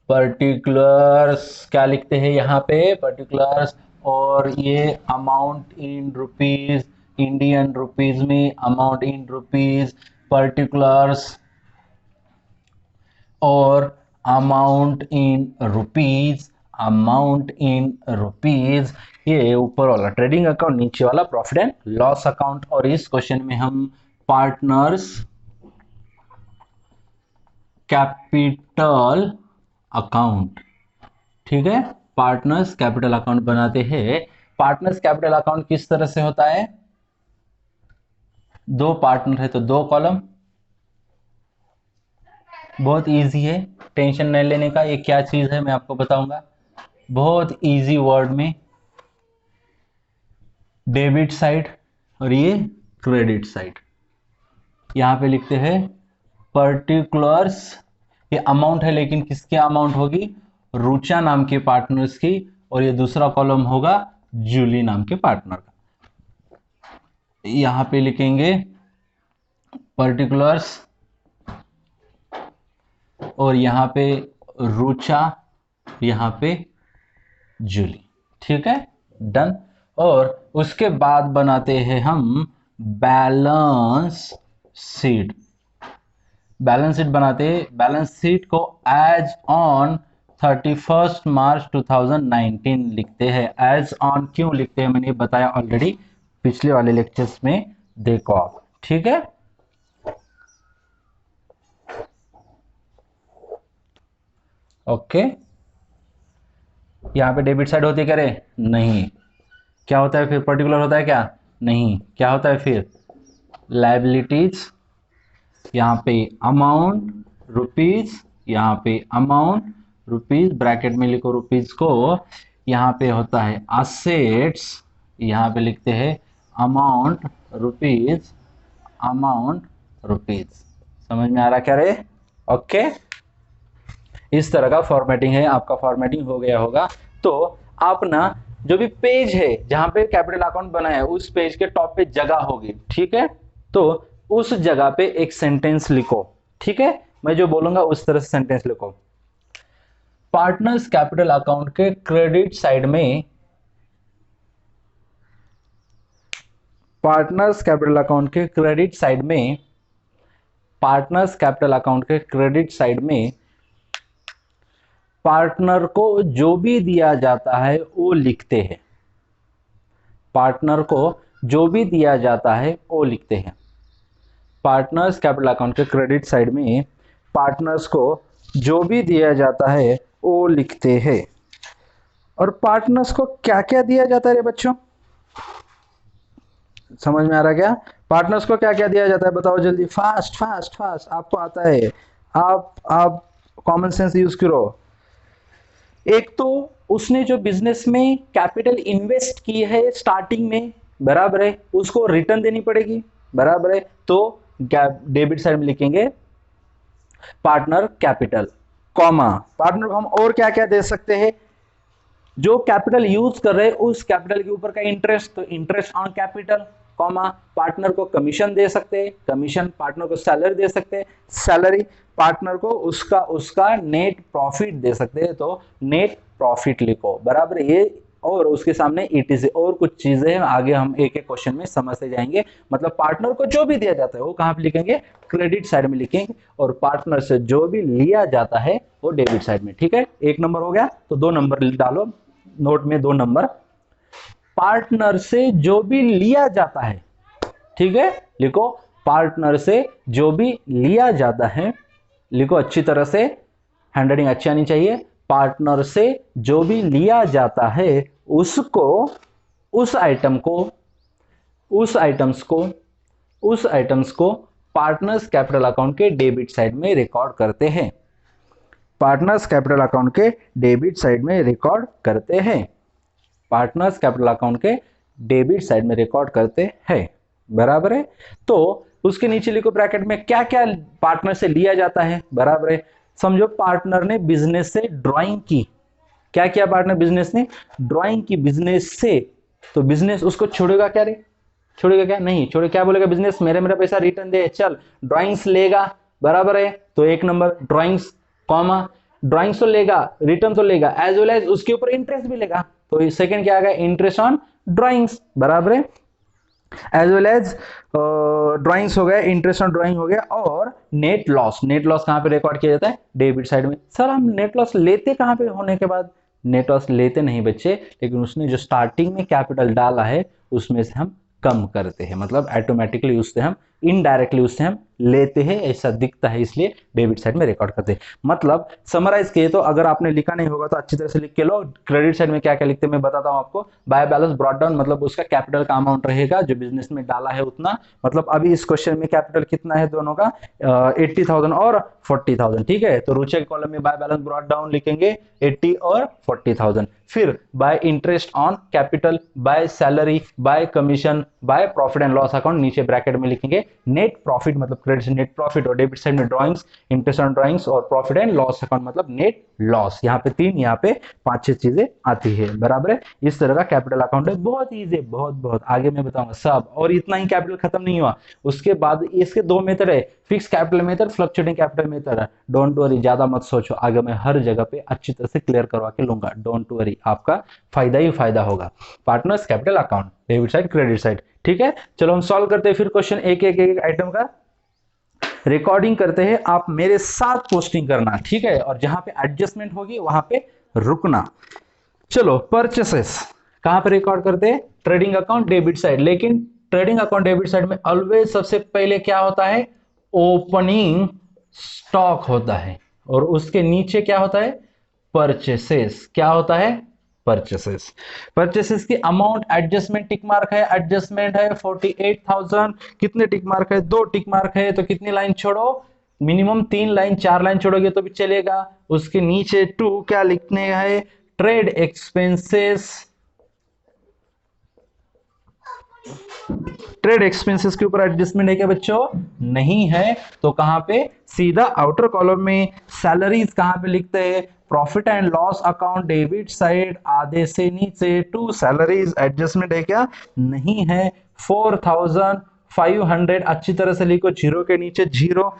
पर्टिकुलर्स, क्या लिखते हैं यहाँ पे? पर्टिकुलर्स, और ये amount in rupees, Indian rupees में अमाउंट इन रुपीज, पर्टिकुलर्स और amount in rupees, amount in rupees, ये ऊपर वाला ट्रेडिंग अकाउंट, नीचे वाला प्रॉफिट एंड लॉस अकाउंट। और इस क्वेश्चन में हम पार्टनर्स कैपिटल अकाउंट, ठीक है, पार्टनर्स कैपिटल अकाउंट बनाते हैं। पार्टनर्स कैपिटल अकाउंट किस तरह से होता है? दो पार्टनर है तो दो कॉलम, बहुत इजी है, टेंशन नहीं लेने का। ये क्या चीज है मैं आपको बताऊंगा बहुत इजी वर्ड में। डेबिट साइड और ये क्रेडिट साइड। यहां पे लिखते हैं पर्टिकुलर्स, ये अमाउंट है लेकिन किसकी अमाउंट होगी? रुचा नाम के पार्टनर्स की, और ये दूसरा कॉलम होगा जूली नाम के पार्टनर का। यहां पे लिखेंगे पर्टिकुलर्स और यहां पे रुचा, यहां पे जूली, ठीक है, डन। और उसके बाद बनाते हैं हम बैलेंस शीट। बैलेंस शीट बनाते हैं, बैलेंस शीट को एज ऑन 31 मार्च 2019 लिखते हैं। एज ऑन क्यों लिखते हैं मैंने बताया ऑलरेडी पिछले वाले लेक्चर्स में, देखो आप, ठीक है। ओके, यहां पे डेबिट साइड होती है क्या रे? नहीं। क्या होता है फिर? पर्टिकुलर होता है क्या? नहीं। क्या होता है फिर? लायबिलिटीज, यहां पे अमाउंट रुपीज, यहां पे अमाउंट रुपीज, ब्रैकेट में लिखो रुपीज को। यहां पे होता है असेट्स, यहां पे लिखते हैं अमाउंट रुपीज, अमाउंट रुपीज। समझ में आ रहा क्या रे? ओके, इस तरह का फॉर्मेटिंग है। आपका फॉर्मेटिंग हो गया होगा तो आप ना जो भी पेज है जहां पे कैपिटल अकाउंट बना है उस पेज के टॉप पे जगह होगी, ठीक है, तो उस जगह पे एक सेंटेंस लिखो, ठीक है, मैं जो बोलूंगा उस तरह से सेंटेंस लिखो। पार्टनर्स कैपिटल अकाउंट के क्रेडिट साइड में, पार्टनर्स कैपिटल अकाउंट के क्रेडिट साइड में, पार्टनर्स कैपिटल अकाउंट के क्रेडिट साइड में पार्टनर को जो भी दिया जाता है वो लिखते हैं। पार्टनर को जो भी दिया जाता है वो लिखते हैं। पार्टनर्स कैपिटल अकाउंट के क्रेडिट साइड में पार्टनर्स को जो भी दिया जाता है वो लिखते हैं। और पार्टनर्स को क्या क्या दिया जाता है रे बच्चों? समझ में आ रहा क्या? पार्टनर्स को क्या क्या दिया जाता है बताओ जल्दी, फास्ट फास्ट फास्ट, आपको आता है, आप कॉमन सेंस यूज करो। एक तो उसने जो बिजनेस में कैपिटल इन्वेस्ट की है स्टार्टिंग में, बराबर है, उसको रिटर्न देनी पड़ेगी, बराबर है, तो डेबिट साइड में लिखेंगे पार्टनर कैपिटल, कॉमा, पार्टनर को हम और क्या क्या दे सकते हैं? जो कैपिटल यूज कर रहे हैं उस कैपिटल के ऊपर का इंटरेस्ट, तो interest on capital, comma, partner को कमीशन दे सकते हैं, कमीशन, पार्टनर को सैलरी दे सकते हैं, सैलरी, पार्टनर को उसका नेट प्रॉफिट दे सकते हैं, तो नेट प्रॉफिट लिखो, बराबर ये, और उसके सामने ईटीसी, और कुछ चीजें हैं आगे हम एक एक क्वेश्चन में समझते जाएंगे। मतलब पार्टनर को जो भी दिया जाता है वो कहां पे लिखेंगे? क्रेडिट साइड में लिखेंगे, और पार्टनर से जो भी लिया जाता है वो डेबिट साइड में, ठीक है। एक नंबर हो गया, तो 2 नंबर डालो नोट में, 2 नंबर। पार्टनर से जो भी लिया जाता है, ठीक है, लिखो पार्टनर से जो भी लिया जाता है, लिखो अच्छी तरह से, हैंडराइटिंग अच्छी आनी चाहिए। पार्टनर से जो भी लिया जाता है उसको, उस आइटम्स को पार्टनर्स कैपिटल अकाउंट के डेबिट साइड में रिकॉर्ड करते हैं। पार्टनर्स कैपिटल अकाउंट के डेबिट साइड में रिकॉर्ड करते हैं। पार्टनर्स कैपिटल अकाउंट के डेबिट साइड में रिकॉर्ड करते हैं, बराबर है। तो उसके नीचे लिखो ब्रैकेट में क्या क्या पार्टनर से लिया जाता है, बराबर है। समझो पार्टनर ने बिजनेस से ड्राइंग की, क्या किया पार्टनर, बिजनेस ने ड्राइंग की बिजनेस से, तो बिजनेस उसको छोड़ेगा क्या रे, छोड़ेगा क्या, नहीं छोड़े, क्या बोलेगा बिजनेस, मेरा पैसा रिटर्न दे, चल ड्राइंग्स लेगा, बराबर है। तो एक नंबर ड्राइंग्स, कॉमा ड्राइंग्स तो लेगा, रिटर्न तो लेगा, एज वेल एज उसके ऊपर इंटरेस्ट भी लेगा, तो सेकंड क्या आ गया, इंटरेस्ट ऑन ड्राइंग्स, बराबर है। एज वेल एज ड्राइंग्स हो गया, इंटरेस्ट ऑन ड्राइंग हो गया। और नेट लॉस, नेट लॉस कहां पे रिकॉर्ड किया जाता है, डेबिट साइड में। सर हम नेट लॉस लेते कहां पे होने के बाद, नेट लॉस लेते नहीं बच्चे, लेकिन उसने जो स्टार्टिंग में कैपिटल डाला है उसमें से हम कम करते हैं, मतलब ऑटोमेटिकली उससे हम इनडायरेक्टली उससे हम लेते हैं, ऐसा दिखता है, इसलिए डेबिट साइड में रिकॉर्ड करते हैं। मतलब समराइज किए तो, अगर आपने लिखा नहीं होगा तो अच्छी तरह से लिख के लो। क्रेडिट साइड में क्या क्या लिखते हैं मैं बताता हूं आपको। बाय बैलेंस ब्रॉट डाउन, मतलब उसका कैपिटल का अमाउंट रहेगा जो बिजनेस में डाला है उतना, मतलब अभी इस क्वेश्चन में कैपिटल कितना है दोनों का, 80,000 और 40,000, ठीक है। तो रूचे के कॉलम में बाय बैलेंस ब्रॉट डाउन लिखेंगे 80 और 40,000। फिर bye interest on capital, by salary, bye commission, by profit and loss account, नीचे ब्रैकेट में लिखेंगे नेट प्रॉफिट, मतलब क्रेडिट से नेट प्रॉफिट, और डेबिट साइड में ड्राइंग्स, इंटरेस्ट ऑन ड्राइंग्स और प्रॉफिट एंड लॉस अकाउंट मतलब नेट लॉस। यहाँ पे 3, यहाँ पे 5-6 चीजें आती है, बराबर है। इस तरह का कैपिटल अकाउंट है, बहुत इजी, बहुत आगे मैं बताऊंगा सब। और इतना ही कैपिटल खत्म नहीं हुआ, उसके बाद इसके 2 मेथड है, fix capital method, fluctuating capital method. Don't worry, ज्यादा मत सोचो, आगे मैं हर जगह पे अच्छी तरह से क्लियर करवा के लूंगा, डोंट वरी, आपका फायदा ही फायदा होगा। Partners capital account, debit side, credit side, ठीक है। चलो हम सॉल्व करते हैं फिर क्वेश्चन, एक एक आइटम का रिकॉर्डिंग करते हैं, आप मेरे साथ पोस्टिंग करना, ठीक है। और जहां पे एडजस्टमेंट होगी वहां पे रुकना। चलो परचेसेस कहां पे रिकॉर्ड करते हैं, ट्रेडिंग अकाउंट डेबिट साइड, लेकिन ट्रेडिंग अकाउंट डेबिट साइड में ऑलवेज सबसे पहले क्या होता है, ओपनिंग स्टॉक होता है, और उसके नीचे क्या होता है, परचेसेस, क्या होता है, परचेसेस। परचेसेस की अमाउंट एडजस्टमेंट टिक मार्क है, एडजस्टमेंट है 48,000, कितने टिक मार्क है, 2 टिक मार्क है, तो कितनी लाइन छोड़ो, मिनिमम 3 लाइन, 4 लाइन छोड़ोगे तो भी चलेगा। उसके नीचे 2 क्या लिखने है, ट्रेड एक्सपेंसेस, ट्रेड एक्सपेंसेस के ऊपर एडजस्टमेंट है क्या बच्चों, नहीं है, तो कहां पे, सीधा आउटर कॉलम में सैलरीज कहां पे लिखते हैं, profit and loss account debit side, आधे से नीचे 2 सैलरीज, एडजस्टमेंट है क्या, नहीं है। 4,500 अच्छी तरह से लिखो, जीरो के नीचे 0,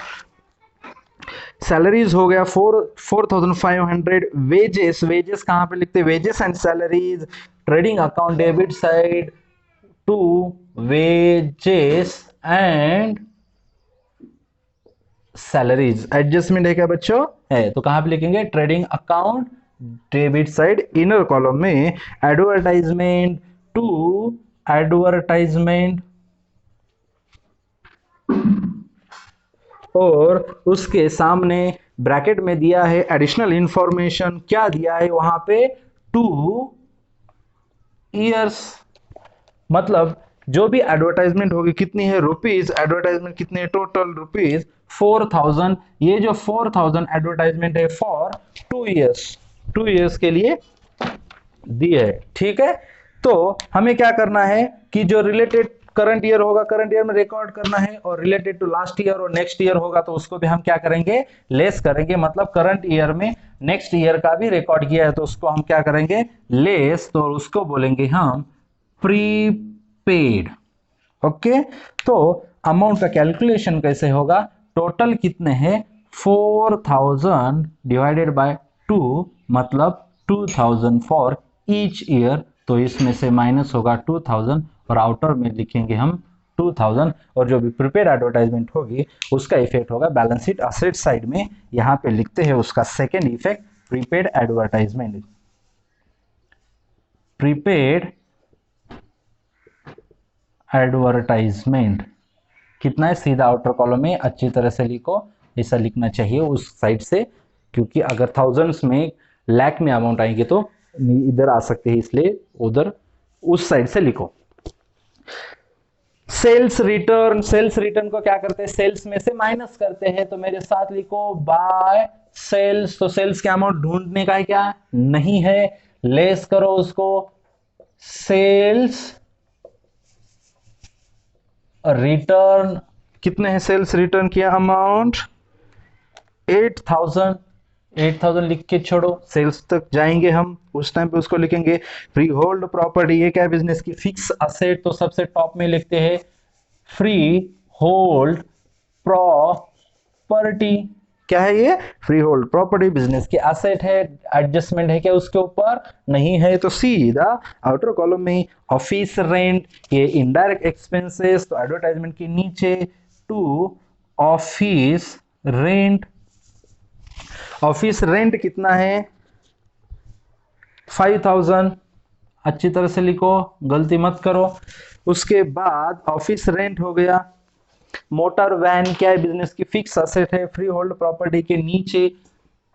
सैलरीज हो गया 4,500, वेजेस कहां पे लिखते हैं, wages and salaries, trading account debit side to wages and salaries, adjustment है क्या बच्चों, है, तो कहां पे लिखेंगे, trading account debit side, inner column में एडवर्टाइजमेंट टू एडवर्टाइजमेंट, और उसके सामने ब्रैकेट में दिया है एडिशनल इंफॉर्मेशन, क्या दिया है वहां पे, 2 इयर्स, मतलब जो भी एडवर्टाइजमेंट होगी कितनी है, रुपीज, एडवर्टाइजमेंट कितने, टोटल रुपीज 4,000, ये जो 4,000 एडवर्टाइजमेंट है फॉर 2 इयर्स, 2 इयर्स के लिए दी है, ठीक है। तो हमें क्या करना है कि जो रिलेटेड करंट ईयर होगा, करंट ईयर में रिकॉर्ड करना है, और रिलेटेड टू लास्ट ईयर और नेक्स्ट ईयर होगा तो उसको भी हम क्या करेंगे, लेस करेंगे। मतलब करंट ईयर में नेक्स्ट ईयर का भी रिकॉर्ड किया है तो उसको हम क्या करेंगे, लेस, तो उसको बोलेंगे हम प्रीपेड, ओके। तो अमाउंट का कैलकुलेशन कैसे होगा, टोटल कितने हैं, 4,000 डिवाइडेड बाय 2, मतलब 2,000 फॉर ईच ईयर, तो इसमें से माइनस होगा 2,000 और आउटर में लिखेंगे हम 2,000, और जो भी प्रीपेड एडवर्टाइजमेंट होगी उसका इफेक्ट होगा बैलेंस शीट असेट साइड में, यहां पे लिखते हैं उसका second effect, prepaid advertisement, prepaid advertisement कितना है, सीधा आउटर कॉलम में अच्छी तरह से लिखो, ऐसा लिखना चाहिए उस साइड से, क्योंकि अगर थाउजेंड्स में लाख में अमाउंट आएंगे तो इधर आ सकते हैं, इसलिए उधर उस साइड से लिखो। सेल्स रिटर्न, सेल्स रिटर्न को क्या करते हैं, सेल्स में से माइनस करते हैं, तो मेरे साथ लिखो बाय सेल्स। तो सेल्स का अमाउंट ढूंढने का है क्या, नहीं है, लेस करो उसको, सेल्स रिटर्न कितने हैं सेल्स रिटर्न किया अमाउंट, 8000, 8000 लिख के छोड़ो, सेल्स तक जाएंगे हम, उस टाइम पे उसको लिखेंगे फ्री होल्ड प्रॉपर्टी। ये क्या है, बिजनेस की फिक्स असेट, तो सबसे टॉप में लिखते हैं फ्री होल्ड प्रॉपर्टी। क्या है ये, फ्री होल्ड प्रॉपर्टी, बिजनेस की असेट है, एडजस्टमेंट है क्या उसके ऊपर, नहीं है, तो सीधा आउटर कॉलम में ऑफिस रेंट, ये इनडायरेक्ट एक्सपेंसेस, तो एडवर्टाइजमेंट के नीचे to office rent. Office rent कितना है, 5000, अच्छी तरह से लिखो, गलती मत करो। उसके बाद ऑफिस रेंट हो गया। मोटर वैन क्या है, बिजनेस की फिक्स असेट है, फ्री होल्ड प्रॉपर्टी के नीचे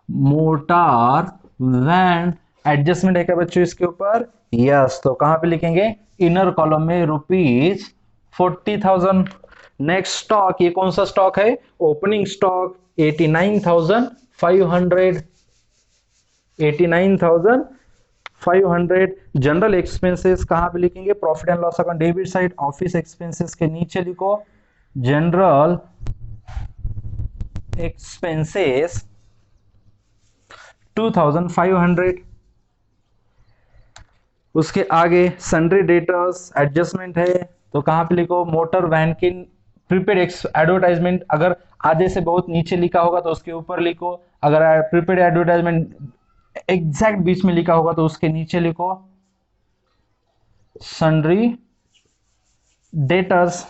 मोटर वैन, एडजस्टमेंट है क्या बच्चों इसके ऊपर, यस, तो कहां पे लिखेंगे, इनर कॉलम में ₹40,000। नेक्स्ट स्टॉक, ये कौन सा स्टॉक है, ओपनिंग स्टॉक 89,500, 89,500। जनरल एक्सपेंसेस कहां पे लिखेंगे, profit and loss account debit side, office expenses के नीचे लिखो जनरल एक्सपेंसेस 2500। उसके आगे सन्ड्री डेटर्स एडजस्टमेंट है, तो कहां पे लिखो, मोटर वैन की प्रीपेड एडवर्टाइजमेंट, अगर आधे से बहुत नीचे लिखा होगा तो उसके ऊपर लिखो, अगर प्रीपेड एडवर्टाइजमेंट एग्जैक्ट बीच में लिखा होगा तो उसके नीचे लिखो सन्ड्री डेटर्स।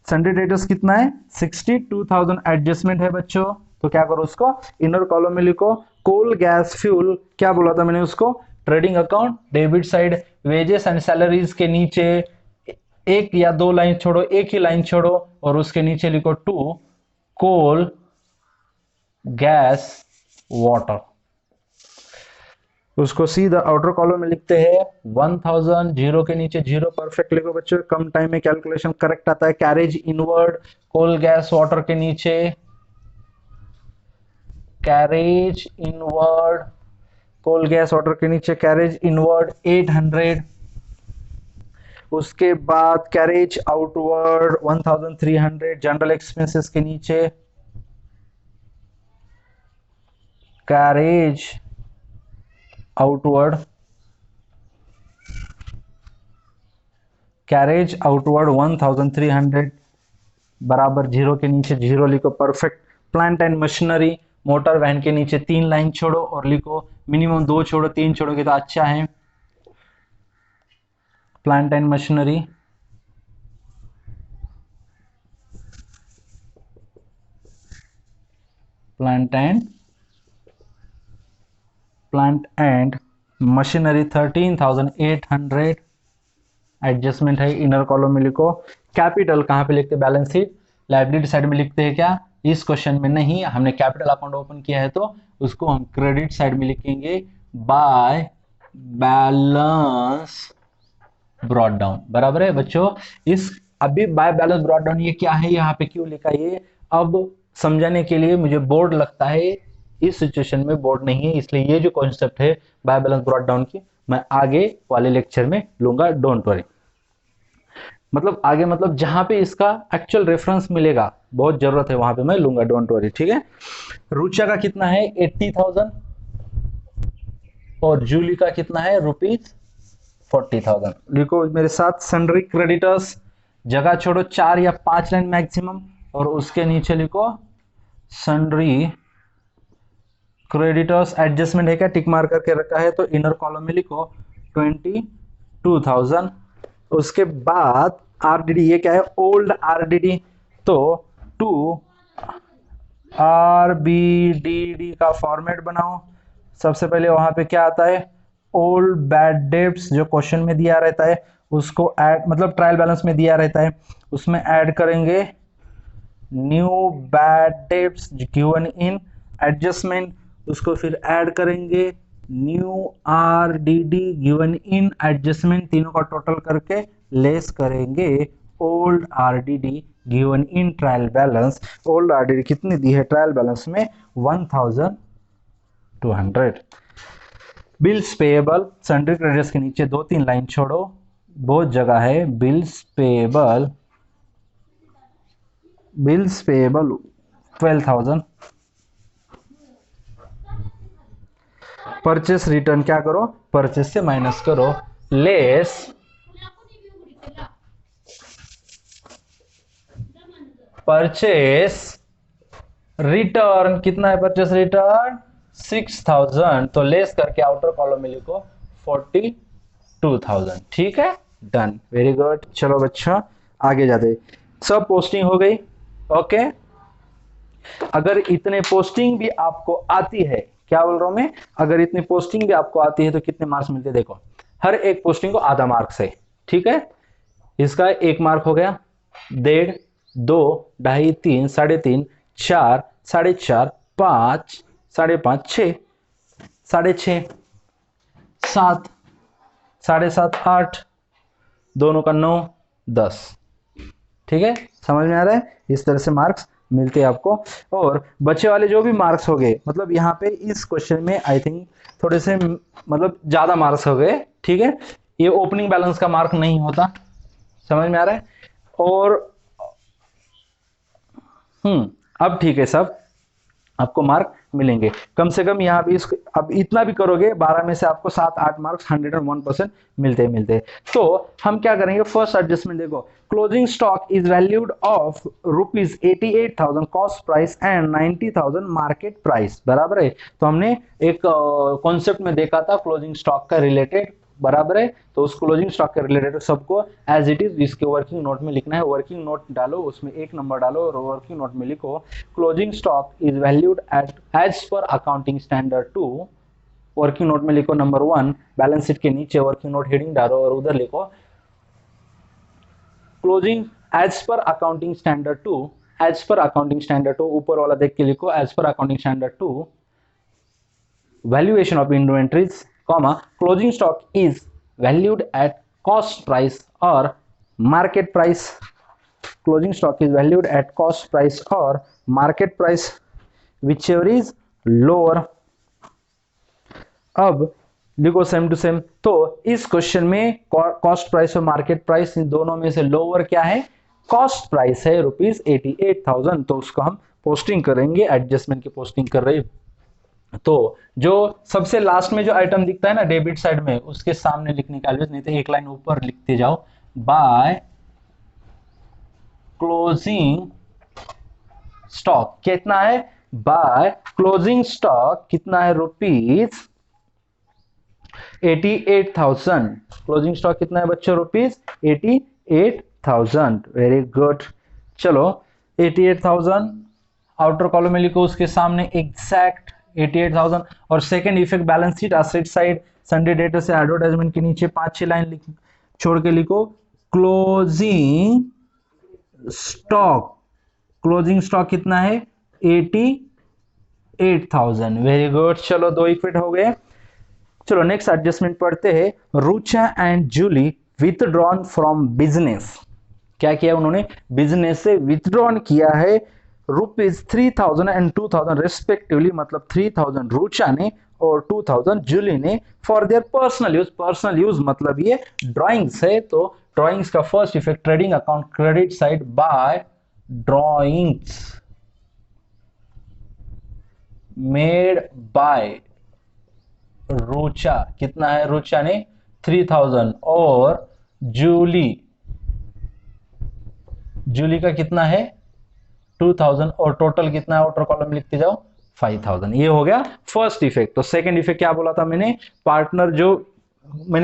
सन्ड्री डेटर्स कितना है, 62,000 एडजस्टमेंट है बच्चों, तो क्या करो उसको इनर कॉलम में लिखो। कोल गैस फ्यूल, क्या बोला था मैंने उसको, trading account debit side, wages and salaries के नीचे एक या दो लाइन छोड़ो, एक ही लाइन छोड़ो, और उसके नीचे लिखो टू कोल गैस वाटर। उसको सीधा आउटर कॉलम में लिखते हैं 1000, जीरो के नीचे जीरो परफेक्ट लिखो बच्चों, कम टाइम में कैलकुलेशन करेक्ट आता है। Carriage inward, coal gas water के नीचे carriage inward, coal gas water के नीचे कैरेज इनवर्ड 800। उसके बाद कैरेज आउटवर्ड 1300। जनरल एक्सपेंसेस के नीचे कैरेज आउटवर्ड, कैरेज आउटवर्ड 1300 बराबर जीरो के नीचे जीरो लिखो, perfect. Plant and machinery, motor van के नीचे 3 लाइन छोड़ो और लिखो, मिनिमम 2 छोड़ो, 3 छोड़ोगे तो अच्छा है। Plant and machinery, plant and machinery 13,800 adjustment है, इनर कॉलम में लिखो। कैपिटल कहां पे लिखते हैं, बैलेंस शीट लायबिलिटी साइड में लिखते हैं क्या, इस क्वेश्चन में नहीं, हमने कैपिटल अकाउंट ओपन किया है तो उसको हम क्रेडिट साइड में लिखेंगे बाय बैलेंस ब्रॉट डाउन, बराबर है बच्चों। इस अभी बाय बैलेंस ब्रॉट डाउन ये क्या है, यहाँ पे क्यों लिखा ये, अब समझाने के लिए मुझे बोर्ड लगता है, इस सिचुएशन में बोर्ड नहीं है, इसलिए ये जो कॉन्सेप्ट है बाय बैलेंस ब्रॉट डाउन की मैं आगे वाले लेक्चर में लूंगा, डोंट वरी। मतलब आगे मतलब जहां पे इसका एक्चुअल रेफरेंस मिलेगा, बहुत जरूरत है वहां पे मैं लूंगा, डोंट वरी, ठीक है। रुचा का कितना है 80,000 और जूली का कितना है ₹40,000। लिखो मेरे साथ सन्ड्री क्रेडिटर्स, जगह छोड़ो 4 या 5 लाइन मैक्सिमम, और उसके नीचे लिखो सन्ड्री क्रेडिटर्स। एडजस्टमेंट है क्या, टिक मार करके रखा है, तो इनर कॉलम में लिखो 22,000। उसके बाद आरडीडी, ये क्या है, ओल्ड आरडीडी, तो टू आरबीडीडी का फॉर्मेट बनाओ। सबसे पहले वहां पे क्या आता है, ओल्ड बैड डेब्ट्स जो क्वेश्चन में दिया रहता है उसको ऐड मतलब ट्रायल बैलेंस में दिया रहता है, उसमें ऐड करेंगे new bad debts given in adjustment, उसको फिर ऐड करेंगे new RDD given in adjustment, तीनों का टोटल करके लेस करेंगे old RDD given in trial balance. Old RDD कितनी दी है ट्रायल बैलेंस में? 1200। बिल्स पेएबल सन्ड्री क्रेडिटर्स के नीचे 2-3 लाइन छोड़ो, बहुत जगह है। Bills payable 12,000। परचेस रिटर्न क्या करो? परचेस से माइनस करो, लेस परचेस रिटर्न। कितना है परचेस रिटर्न? 6,000। तो लेस करके आउटर कॉलम में लिखो 42,000। ठीक है, डन, वेरी गुड। चलो बच्चों आगे जाते, सब पोस्टिंग हो गई। ओके, अगर इतने पोस्टिंग भी आपको आती है, क्या बोल रहा हूं मैं, अगर इतनी पोस्टिंग भी आपको आती है तो कितने मार्क्स मिलते हैं? देखो, हर एक पोस्टिंग को आधा मार्क्स है। ठीक है, इसका 1 मार्क हो गया, 1.5, 2, 2.5, 3, 3.5, 4, 4.5, 5, 5.5, 6, 6.5, 7, 7.5, 8, दोनों का 9, 10। ठीक है, समझ में आ रहा है? इस तरह से मार्क्स मिलते हैं आपको। और बच्चे वाले जो भी मार्क्स हो गए, मतलब यहाँ पे इस क्वेश्चन में आई थिंक थोड़े से मतलब ज्यादा मार्क्स हो गए। ठीक है, ये ओपनिंग बैलेंस का मार्क नहीं होता, समझ में आ रहा है? और अब ठीक है, सब आपको मार्क मिलेंगे कम से कम। यहाँ भी अब इतना भी करोगे 12 में से आपको 7-8 मार्क्स 101% मिलते। तो हम क्या करेंगे, फर्स्ट एडजस्टमेंट देखो, closing stock is valued of ₹88,000 cost price and 90,000 market price, बराबर है। तो हमने एक कॉन्सेप्ट में देखा था क्लोजिंग स्टॉक का रिलेटेड, बराबर है। तो उस क्लोजिंग स्टॉक के रिलेटेड सबको एज इट इज इसके वर्किंग नोट में लिखना है। वर्किंग नोट डालो, उसमें 1 नंबर डालो और वर्किंग नोट में लिखो closing stock is valued at as per accounting standard 2। Working note में लिखो नंबर 1, बैलेंस शीट के नीचे वर्किंग नोट हेडिंग डालो और उधर लिखो closing as per accounting standard 2। As per accounting standard 2 ऊपर वाला देख के लिखो as per accounting standard 2 valuation of inventories, comma closing stock is valued at cost price or market price. Closing stock is valued at cost price or market price, whichever is lower. अब लिखो same to same. तो इस question में cost price और market price in दोनों में से lower क्या है? कॉस्ट प्राइस है ₹88,000। तो उसको हम पोस्टिंग करेंगे, एडजस्टमेंट की पोस्टिंग कर रही। तो जो सबसे लास्ट में जो आइटम दिखता है ना डेबिट साइड में, उसके सामने लिखने का नहीं तो एक लाइन ऊपर लिखते जाओ, बाय क्लोजिंग स्टॉक कितना है? बाय क्लोजिंग स्टॉक कितना है? ₹88,000। क्लोजिंग स्टॉक कितना है बच्चों? ₹88,000। Very good. चलो 88,000 आउटर कॉलम में लिखो, उसके सामने एग्जैक्ट 88,000 और second effect balance sheet asset side Sunday data से एडवर्टाइजमेंट के नीचे 5-6 लाइन छोड़ के लिखो क्लोजिंग स्टॉक। क्लोजिंग स्टॉक कितना है? 88,000। Very good. चलो 2 इक्वेट हो गए। चलो नेक्स्ट एडजस्टमेंट पढ़ते हैं। Rucha and Julie withdrawn from business. क्या किया उन्होंने? बिजनेस से विथड्रॉन किया है ₹3,000 एंड 2,000 रेस्पेक्टिवली, मतलब 3,000 रुचा ने और 2,000 जूली ने for their personal use. Personal use मतलब ये ड्राइंग्स है, तो ड्राइंग्स का first effect trading account credit side by drawings made by Rucha. कितना है? रुचा ने 3,000 और जूली का कितना है? 2,000 और टोटल कितना है? आउटर कॉलम में लिखते जाओ 5,000। ये हो गया फर्स्ट इफेक्ट। तो सेकंड इफेक्ट क्या बोला था मैंने? पार्टनर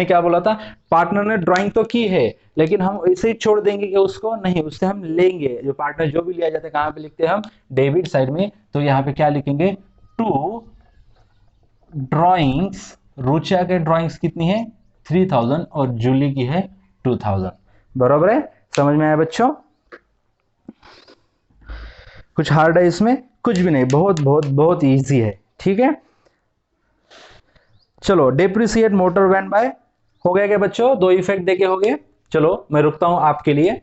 क्या बोला था? पार्टनर ने ड्राइंग तो की है लेकिन हम ऐसे ही छोड़ देंगे कि उसको नहीं, उससे हम लेंगे। जो पार्टनर जो भी लिया जाता है कहां पे लिखते हैं हम? डेबिट साइड में। तो यहां पे क्या लिखेंगे? 2 ड्राइंग्स। रुचा के ड्राइंग्स कितनी है? 3,000 और जूली की है 2000। बराबर है, समझ में आया बच्चों? कुछ हार्ड है इसमें? कुछ भी नहीं, बहुत बहुत बहुत इजी है। ठीक है, चलो डेप्रिसिएट मोटर वैन बाय, हो गया क्या बच्चों? दो इफेक्ट देके हो गए। चलो मैं रुकता हूं आपके लिए,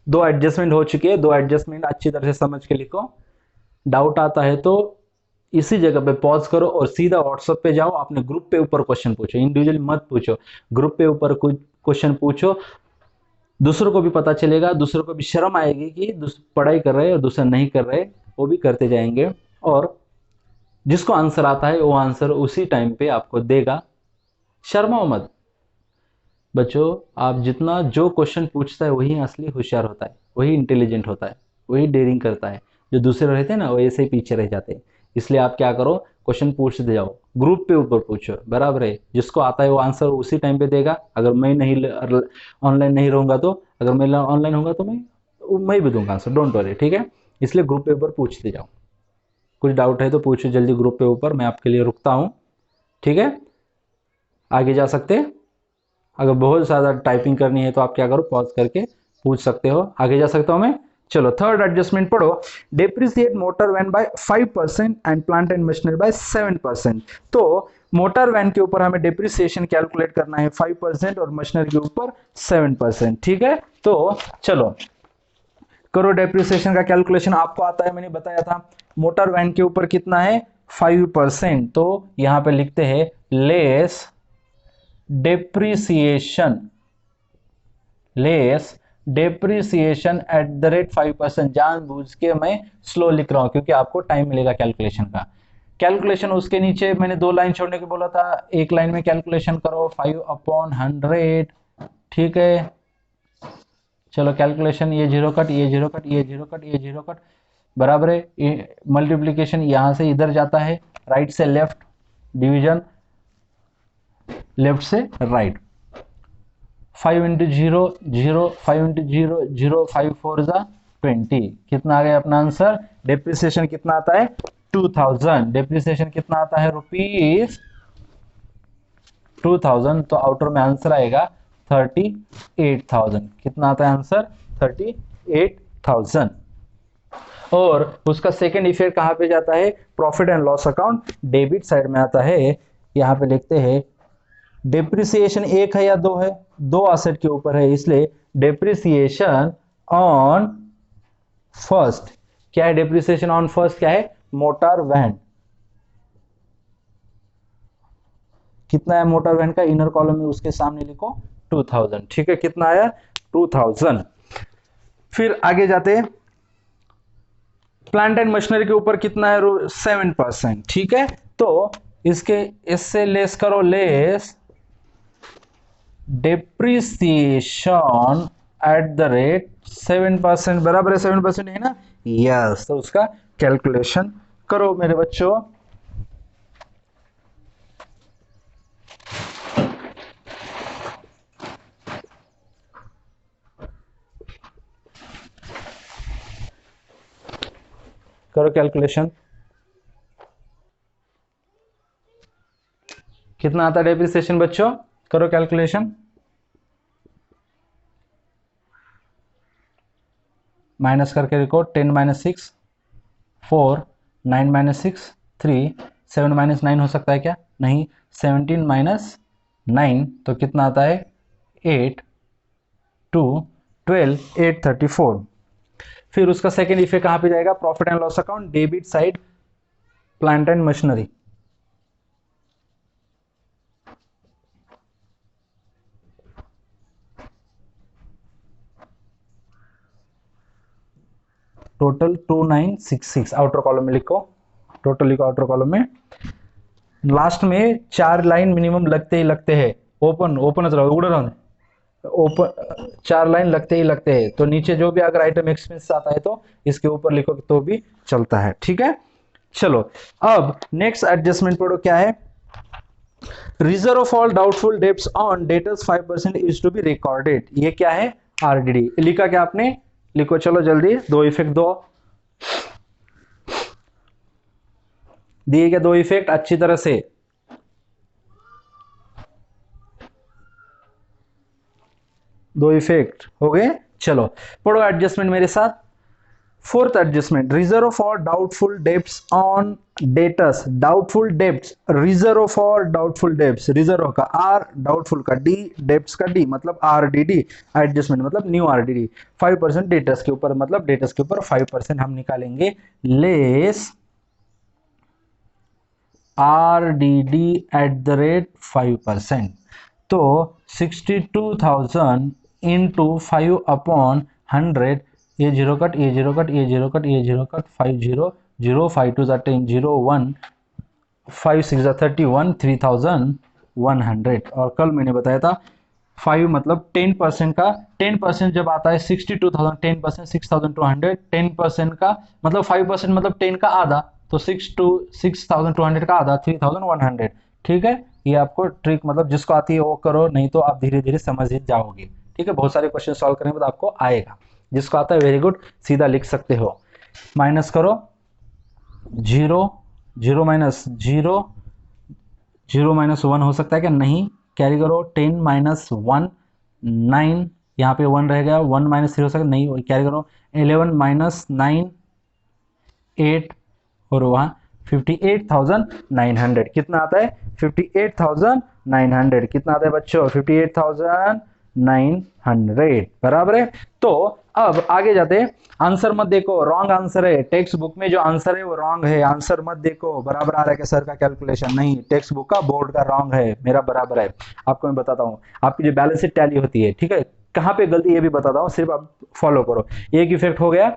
दो एडजस्टमेंट हो चुकी है, दो एडजस्टमेंट अच्छी तरह से समझ के लिखो। डाउट आता है तो इसी जगह पे पॉज करो और सीधा व्हाट्सएप पे जाओ, अपने ग्रुप पे ऊपर क्वेश्चन पूछो, इंडिविजुअली मत पूछो, ग्रुप पे ऊपर कुछ क्वेश्चन पूछो, दूसरों को भी पता चलेगा, दूसरों को भी शर्म आएगी कि पढ़ाई कर रहे और दूसरा नहीं कर रहे, वो भी करते जाएंगे। और जिसको आंसर आता है वो आंसर उसी टाइम पे आपको देगा, शर्माओ मत बच्चों। आप जितना जो क्वेश्चन पूछता है वही असली होशियार होता है, वही इंटेलिजेंट होता है, वही डेयरिंग करता है। जो दूसरे रहते हैं ना वो ऐसे ही पीछे रह जाते हैं। इसलिए आप क्या करो, क्वेश्चन पूछते जाओ, ग्रुप पे ऊपर पूछो, बराबर है। जिसको आता है वो आंसर उसी टाइम पे देगा। अगर मैं नहीं ऑनलाइन नहीं रहूंगा तो, अगर मैं ऑनलाइन होगा तो मैं भी दूंगा आंसर, डोंट वरी। ठीक है, इसलिए ग्रुप पे ऊपर पूछते जाओ। कुछ डाउट है तो पूछो जल्दी ग्रुप पे ऊपर, मैं आपके लिए रुकता हूँ। ठीक है, आगे जा सकते हैं। अगर बहुत ज़्यादा टाइपिंग करनी है तो आप क्या करो, पॉज करके पूछ सकते हो। आगे जा सकता हूं मैं? चलो थर्ड एडजस्टमेंट पढ़ो। Depreciate motor van by 5% and plant and machinery by 7%। तो मोटर वैन के ऊपर हमें डेप्रिसिएशन कैलकुलेट करना है 5% और मशीनरी के ऊपर 7%। ठीक है, तो चलो करो डेप्रिसिएशन का कैलकुलेशन। आपको आता है, मैंने बताया था। मोटर वैन के ऊपर कितना है? 5%। तो यहां पे लिखते हैं less depreciation, less depreciation eight the rate 5%। जानबूझ के मैं स्लो लिख रहा हूं क्योंकि आपको टाइम मिलेगा कैलकुलेशन का। कैलकुलेशन उसके नीचे मैंने दो लाइन छोड़ने को बोला था, एक लाइन में कैलकुलेशन करो 5/100। ठीक है, चलो कैलकुलेशन, ये जीरो कट, ये जीरो कट, ये जीरो कट, ये जीरो कट, बराबर है। मल्टीप्लीकेशन यहां से इधर जाता है, राइट से लेफ्ट, डिवीजन लेफ्ट से right. 5 into zero zero, 5 into zero zero, 5 4 जा 20। कितना आ गया अपना आंसर? डेप्रिसिएशन कितना आता है? 2000। डेप्रिसिएशन कितना आता है? रुपीज 2000। तो आउटर में आंसर आएगा 38,000। कितना आता है आंसर? 38,000। और उसका सेकेंड इफेक्ट कहां पे जाता है? Profit and loss account, debit side में आता है। यहां पे लिखते हैं डेप्रिसिएशन एक है या दो है? दो असेट के ऊपर है, इसलिए डेप्रिसिएशन ऑन फर्स्ट। क्या है डेप्रिसिएशन ऑन फर्स्ट? क्या है? Motor van. कितना है मोटर वैन का? इनर कॉलम में उसके सामने लिखो 2000। ठीक है, कितना आया? 2000। फिर आगे जाते हैं, प्लांट एंड मशीनरी के ऊपर कितना है? 7%। ठीक है, तो इसके इससे लेस करो, less depreciation eight the rate 7%। बराबर है, 7% है ना? यस, तो उसका कैलकुलेशन करो मेरे बच्चों। करो कैलकुलेशन, कितना आता है डेप्रिसिएशन बच्चों? करो कैलकुलेशन। माइनस करके लिखो, 10 माइनस 6 4, 9 माइनस 6 3, 7 माइनस 9 हो सकता है क्या? नहीं। 17 माइनस 9 तो कितना आता है? 8 2 12, 834। फिर उसका सेकेंड इफेक्ट कहां पे जाएगा? Profit and loss account, debit side, plant and machinery. Total 2966 outer column में लिखो, टोटल लिखो आउटर कॉलम में। लास्ट में 4 लाइन मिनिमम लगते ही लगते हैं। ओपन ओपन रहो, उड़ रहा ओपन, 4 लाइन लगते ही लगते हैं। तो नीचे जो भी अगर आइटम एक्सपेंस आता है तो इसके ऊपर लिखो तो भी चलता है। ठीक है, चलो अब नेक्स्ट एडजस्टमेंट पढ़ो। क्या है? Reserve of all doubtful debts on debtors 5% is to be recorded. ये क्या है? आरडीडी। लिखा क्या आपने? लिखो, चलो जल्दी, दो इफेक्ट दो दिए गए, दो इफेक्ट अच्छी तरह से। दो इफेक्ट हो गए। चलो पढ़ो एडजस्टमेंट मेरे साथ। Fourth adjustment, reserve for doubtful debts on debtors, doubtful debts, reserve for doubtful debts, reserve का आर, डाउटफुल का डी, डेब्ट्स का डी, मतलब आरडीडी, एडजस्टमेंट मतलब न्यू आरडीडी, 5% डेटस के ऊपर, मतलब डेटस के ऊपर 5% हम निकालेंगे, less RDD at the rate 5%। तो 62,000 इंटू 5 अपॉन 100, ये जीरो कट, ये जीरो कट, ये जीरो कट, ये जीरो कट, 5 0 0, 5 2 10 0 1, 5 6 31, 3,100। और कल मैंने बताया था 5 मतलब 10% का, 10% जब आता है 62,000, 10% 6,200, 10% का मतलब 5% मतलब 10 का आधा, तो 6,200 का आधा 3,100। ठीक है, ये आपको ट्रिक मतलब जिसको आती है वो करो, नहीं तो आप धीरे धीरे समझ ही जाओगे। ठीक है, बहुत सारे क्वेश्चन सॉल्व करने के बाद आपको आएगा, जिसको आता है वेरी गुड, सीधा लिख सकते हो। माइनस करो, 0 0 माइनस 0, 0 माइनस 1 हो सकता है क्या? नहीं, कैरी करो, 10 माइनस 1 9, यहाँ पे 1 रह गया, 1 माइनस 3 हो सकता है, नहीं, कैरी करो, 11 माइनस 9 8, और वहाँ 58,900 कितना आता है? 58,900 कितना आता है बच्चों? 58,900 बराबर है। तो अब आगे जाते हैं, आंसर मत देखो, रॉन्ग आंसर है, टेक्स्ट बुक में जो आंसर है वो रॉन्ग है, आंसर मत देखो बराबर आ रहा है क्या सर का कैलकुलेशन, नहीं, टेक्स्ट बुक का बोर्ड का रॉन्ग है, मेरा बराबर है। आपको मैं बताता हूँ, आपकी जो बैलेंस शीट टैली होती है, ठीक है, कहाँ पे गलती ये भी बताता हूँ, सिर्फ आप फॉलो करो। एक इफेक्ट हो गया,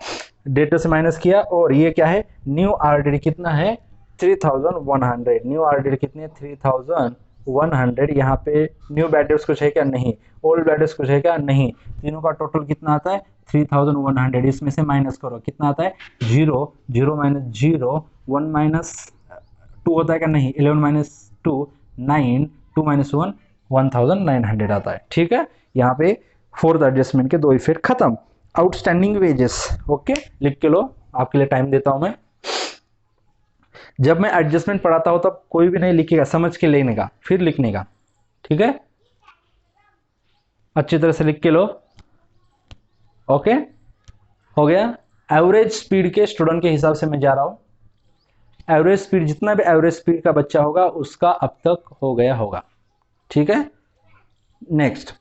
डेटा से माइनस किया, और ये क्या है? न्यू आरडीडी कितना है? 3,100। न्यू आरडीडी कितनी है? 3,100। यहाँ पे न्यू बैड डेट्स कुछ है क्या? नहीं। ओल्ड बैड डेट्स कुछ है क्या? नहीं। तीनों का टोटल कितना आता है? 3,100। इसमें से माइनस करो, कितना आता है? 0 0 माइनस 0, 1 माइनस 2 होता है क्या? नहीं। 11 माइनस 2 9, 2 माइनस 1 1,900 आता है। ठीक है, यहाँ पे फोर्थ एडजस्टमेंट के दो इफेक्ट खत्म। आउटस्टैंडिंग वेजेस, ओके, लिख के लो, आपके लिए टाइम देता हूं मैं। जब मैं एडजस्टमेंट पढ़ाता हूं तब कोई भी नहीं लिखेगा, समझ के लेने का, फिर लिखने का। ठीक है, अच्छी तरह से लिख के लो। ओके, हो गया। एवरेज स्पीड के स्टूडेंट के हिसाब से मैं जा रहा हूं। एवरेज स्पीड, जितना भी एवरेज स्पीड का बच्चा होगा उसका अब तक हो गया होगा। ठीक है, नेक्स्ट,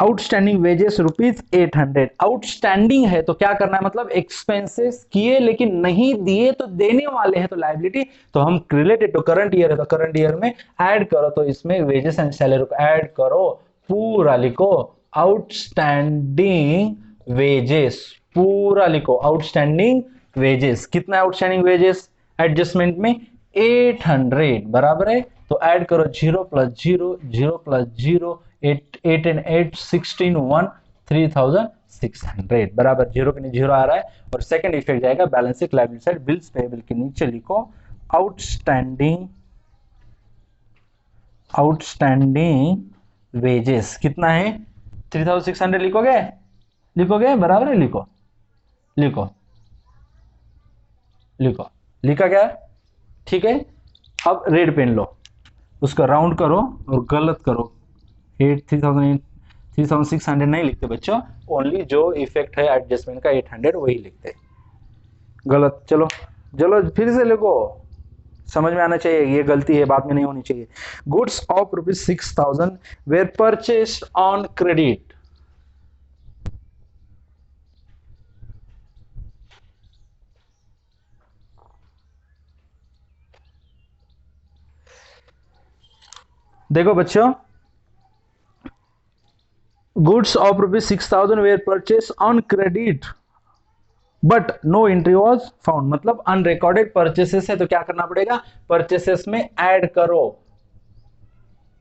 आउटस्टैंडिंग वेजेस ₹800। आउटस्टैंडिंग है तो क्या करना है? मतलब एक्सपेंसेस किए लेकिन नहीं दिए, तो देने वाले हैं तो लायबिलिटी, तो हम रिलेटेड टू करंट ईयर है तो करंट ईयर में ऐड करो, तो इसमें वेजेस एंड सैलरी को ऐड करो, पूरा लिखो आउटस्टैंडिंग वेजेस, पूरा लिखो आउटस्टैंडिंग वेजेस। कितना आउटस्टैंडिंग वेजेस एडजस्टमेंट में? 800 बराबर है, तो ऐड करो 0 प्लस 0 0 प्लस 0, 8 8 एंड 8 16 1, 3,600 बराबर, 0 के नीचे 0 आ रहा है। और सेकंड इफेक्ट जाएगा balance sheet liability side, bills payable के नीचे लिखो आउटस्टैंडिंग वेजेस कितना है? 3,600 लिखोगे? लिखोगे बराबर है, लिखो लिखो लिखो, लिखा क्या? ठीक है, अब रेड पेन लो, उसका राउंड करो और गलत करो, 3,600 नहीं लिखते बच्चों, ओनली जो इफेक्ट है एडजस्टमेंट का 800 वही लिखते। गलत, चलो चलो फिर से लिखो, समझ में आना चाहिए, ये गलती है, बाद में नहीं होनी चाहिए। Goods of ₹6,000 were purchased on credit. देखो बच्चों, goods of ₹6,000 were purchase on credit but no entry was found, मतलब अनरिकॉर्डेड परचेसेस है तो क्या करना पड़ेगा? परचेसेस में ऐड करो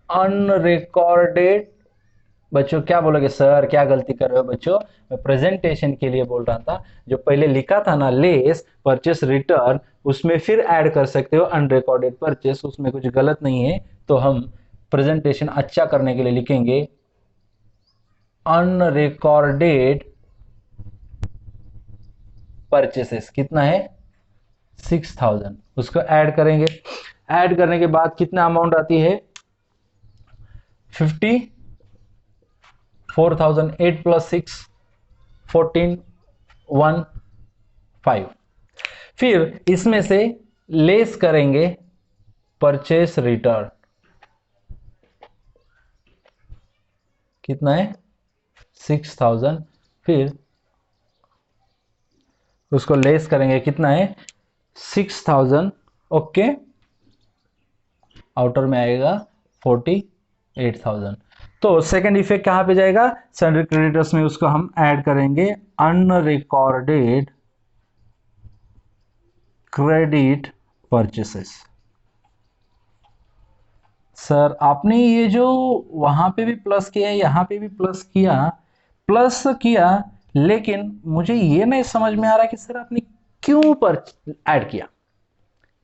अनरिकॉर्डेड। बच्चों क्या बोलोगे सर, क्या गलती कर रहे हो बच्चों? मैं प्रेजेंटेशन के लिए बोल रहा था, जो पहले लिखा था ना लेस परचेस रिटर्न, उसमें फिर ऐड कर सकते हो अनरिकॉर्डेड परचेस, उसमें कुछ गलत नहीं है। तो हम प्रेजेंटेशन अच्छा करने के लिए लिखेंगे अनरिकॉर्डेड परचेसेस, कितना है? 6,000, उसको ऐड करेंगे। ऐड करने के बाद कितना अमाउंट आती है? 4000, 8 प्लस 6 14 1 5। फिर इसमें से लेस करेंगे परचेस रिटर्न, कितना है 6000, फिर उसको लेस करेंगे, कितना है 6000, ओके, आउटर में आएगा 48,000। तो सेकंड इफेक्ट कहां पे जाएगा, सन्ड्री क्रेडिटर्स में, उसको हम ऐड करेंगे अनरिकॉर्डेड क्रेडिट परचेसेस। सर आपने ये जो वहां पे भी प्लस किया, यहां पे भी प्लस किया, लेकिन मुझे ये नहीं समझ में आ रहा कि सर आपने क्यों पर ऐड किया,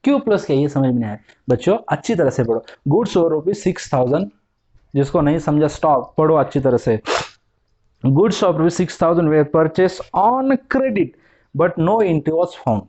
क्यों प्लस किया, ये समझ में नहीं आया। बच्चों अच्छी तरह से पढ़ो, गुड्स और रुपीज 6000, जिसको नहीं समझा स्टॉप, पढ़ो अच्छी तरह से। Goods of rupees 6000 were purchase on credit but no entry was found.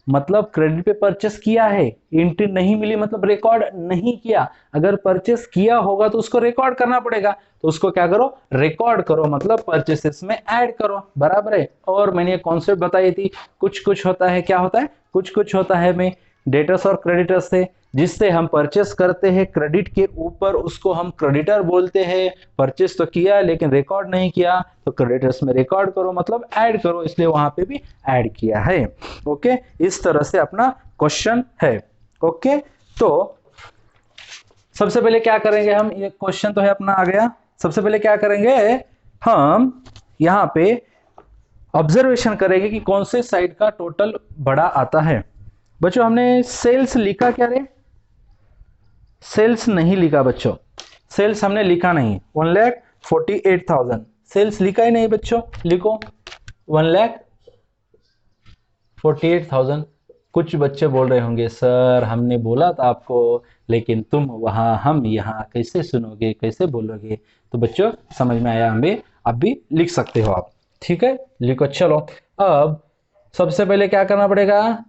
मतलब क्रेडिट पे परचेस किया है, एंट्री नहीं मिली, मतलब रिकॉर्ड नहीं किया। अगर परचेस किया होगा तो उसको रिकॉर्ड करना पड़ेगा, तो उसको क्या करो, रिकॉर्ड करो, मतलब परचेसेस में ऐड करो, बराबर है। और मैंने ये कॉन्सेप्ट बताई थी, कुछ कुछ होता है, क्या होता है, कुछ कुछ होता है में डेटर्स और क्रेडिटर्स से, जिससे हम परचेस करते हैं क्रेडिट के ऊपर, उसको हम क्रेडिटर बोलते हैं। परचेस तो किया लेकिन रिकॉर्ड नहीं किया, तो क्रेडिटर्स में रिकॉर्ड करो, मतलब ऐड करो, इसलिए वहां पे भी ऐड किया है। ओके, इस तरह से अपना क्वेश्चन है। ओके, तो सबसे पहले क्या करेंगे हम, ये क्वेश्चन तो है अपना आ गया। सबसे पहले क्या करेंगे, हम यहां पे ऑब्जर्वेशन करेंगे कि कौन से साइड का टोटल बड़ा आता है। बच्चों हमने सेल्स लिखा क्या रे, सेल्स नहीं लिखा बच्चों, सेल्स हमने लिखा नहीं, 1,48,000 सेल्स लिखा ही नहीं बच्चों, लिखो 1,48,000। कुछ बच्चे बोल रहे होंगे सर हमने बोला था आपको, लेकिन तुम वहां हम यहाँ, कैसे सुनोगे, कैसे बोलोगे। तो बच्चों समझ में आया हमें, अब भी लिख सकते हो आप, ठीक है, लिखो। चलो अब सबसे पहले क्या करना पड़ेगा,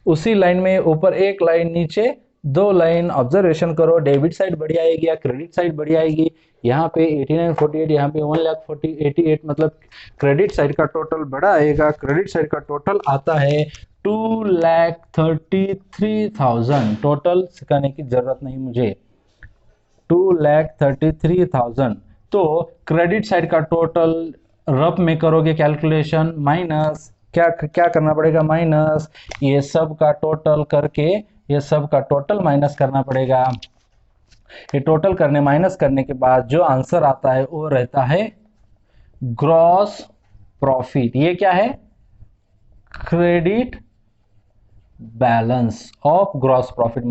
उसी लाइन में ऊपर एक लाइन, नीचे दो लाइन ऑब्जर्वेशन करो, डेबिट साइड बढ़िया आएगी या क्रेडिट साइड बढ़िया आएगी। यहाँ पे 8948, यहाँ पे 1,48,000, मतलब क्रेडिट साइड का टोटल बड़ा आएगा। क्रेडिट साइड का टोटल आता है 2,33,000, टोटल सिखाने की जरूरत नहीं मुझे, 2,33,000। तो क्रेडिट साइड का टोटल रफ में करोगे कैलकुलेशन, माइनस क्या क्या करना पड़ेगा, माइनस ये सब का टोटल करके, ये सब का टोटल माइनस करना पड़ेगा। ये टोटल करने, माइनस करने के बाद जो आंसर आता है वो रहता है ग्रॉस प्रॉफिट। ये क्या है, credit balance of gross profit,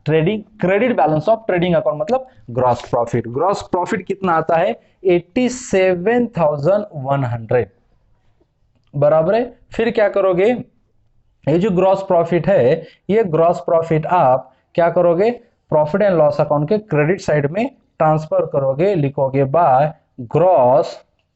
trading credit balance of trading account, मतलब ग्रॉस प्रॉफिट। ग्रॉस प्रॉफिट कितना आता है 87,100, बराबर है। फिर क्या करोगे, ये जो ग्रॉस प्रॉफिट है, ये ग्रॉस प्रॉफिट आप क्या करोगे, प्रॉफिट एंड लॉस अकाउंट के क्रेडिट साइड में ट्रांसफर करोगे, लिखोगे बाय ग्रॉस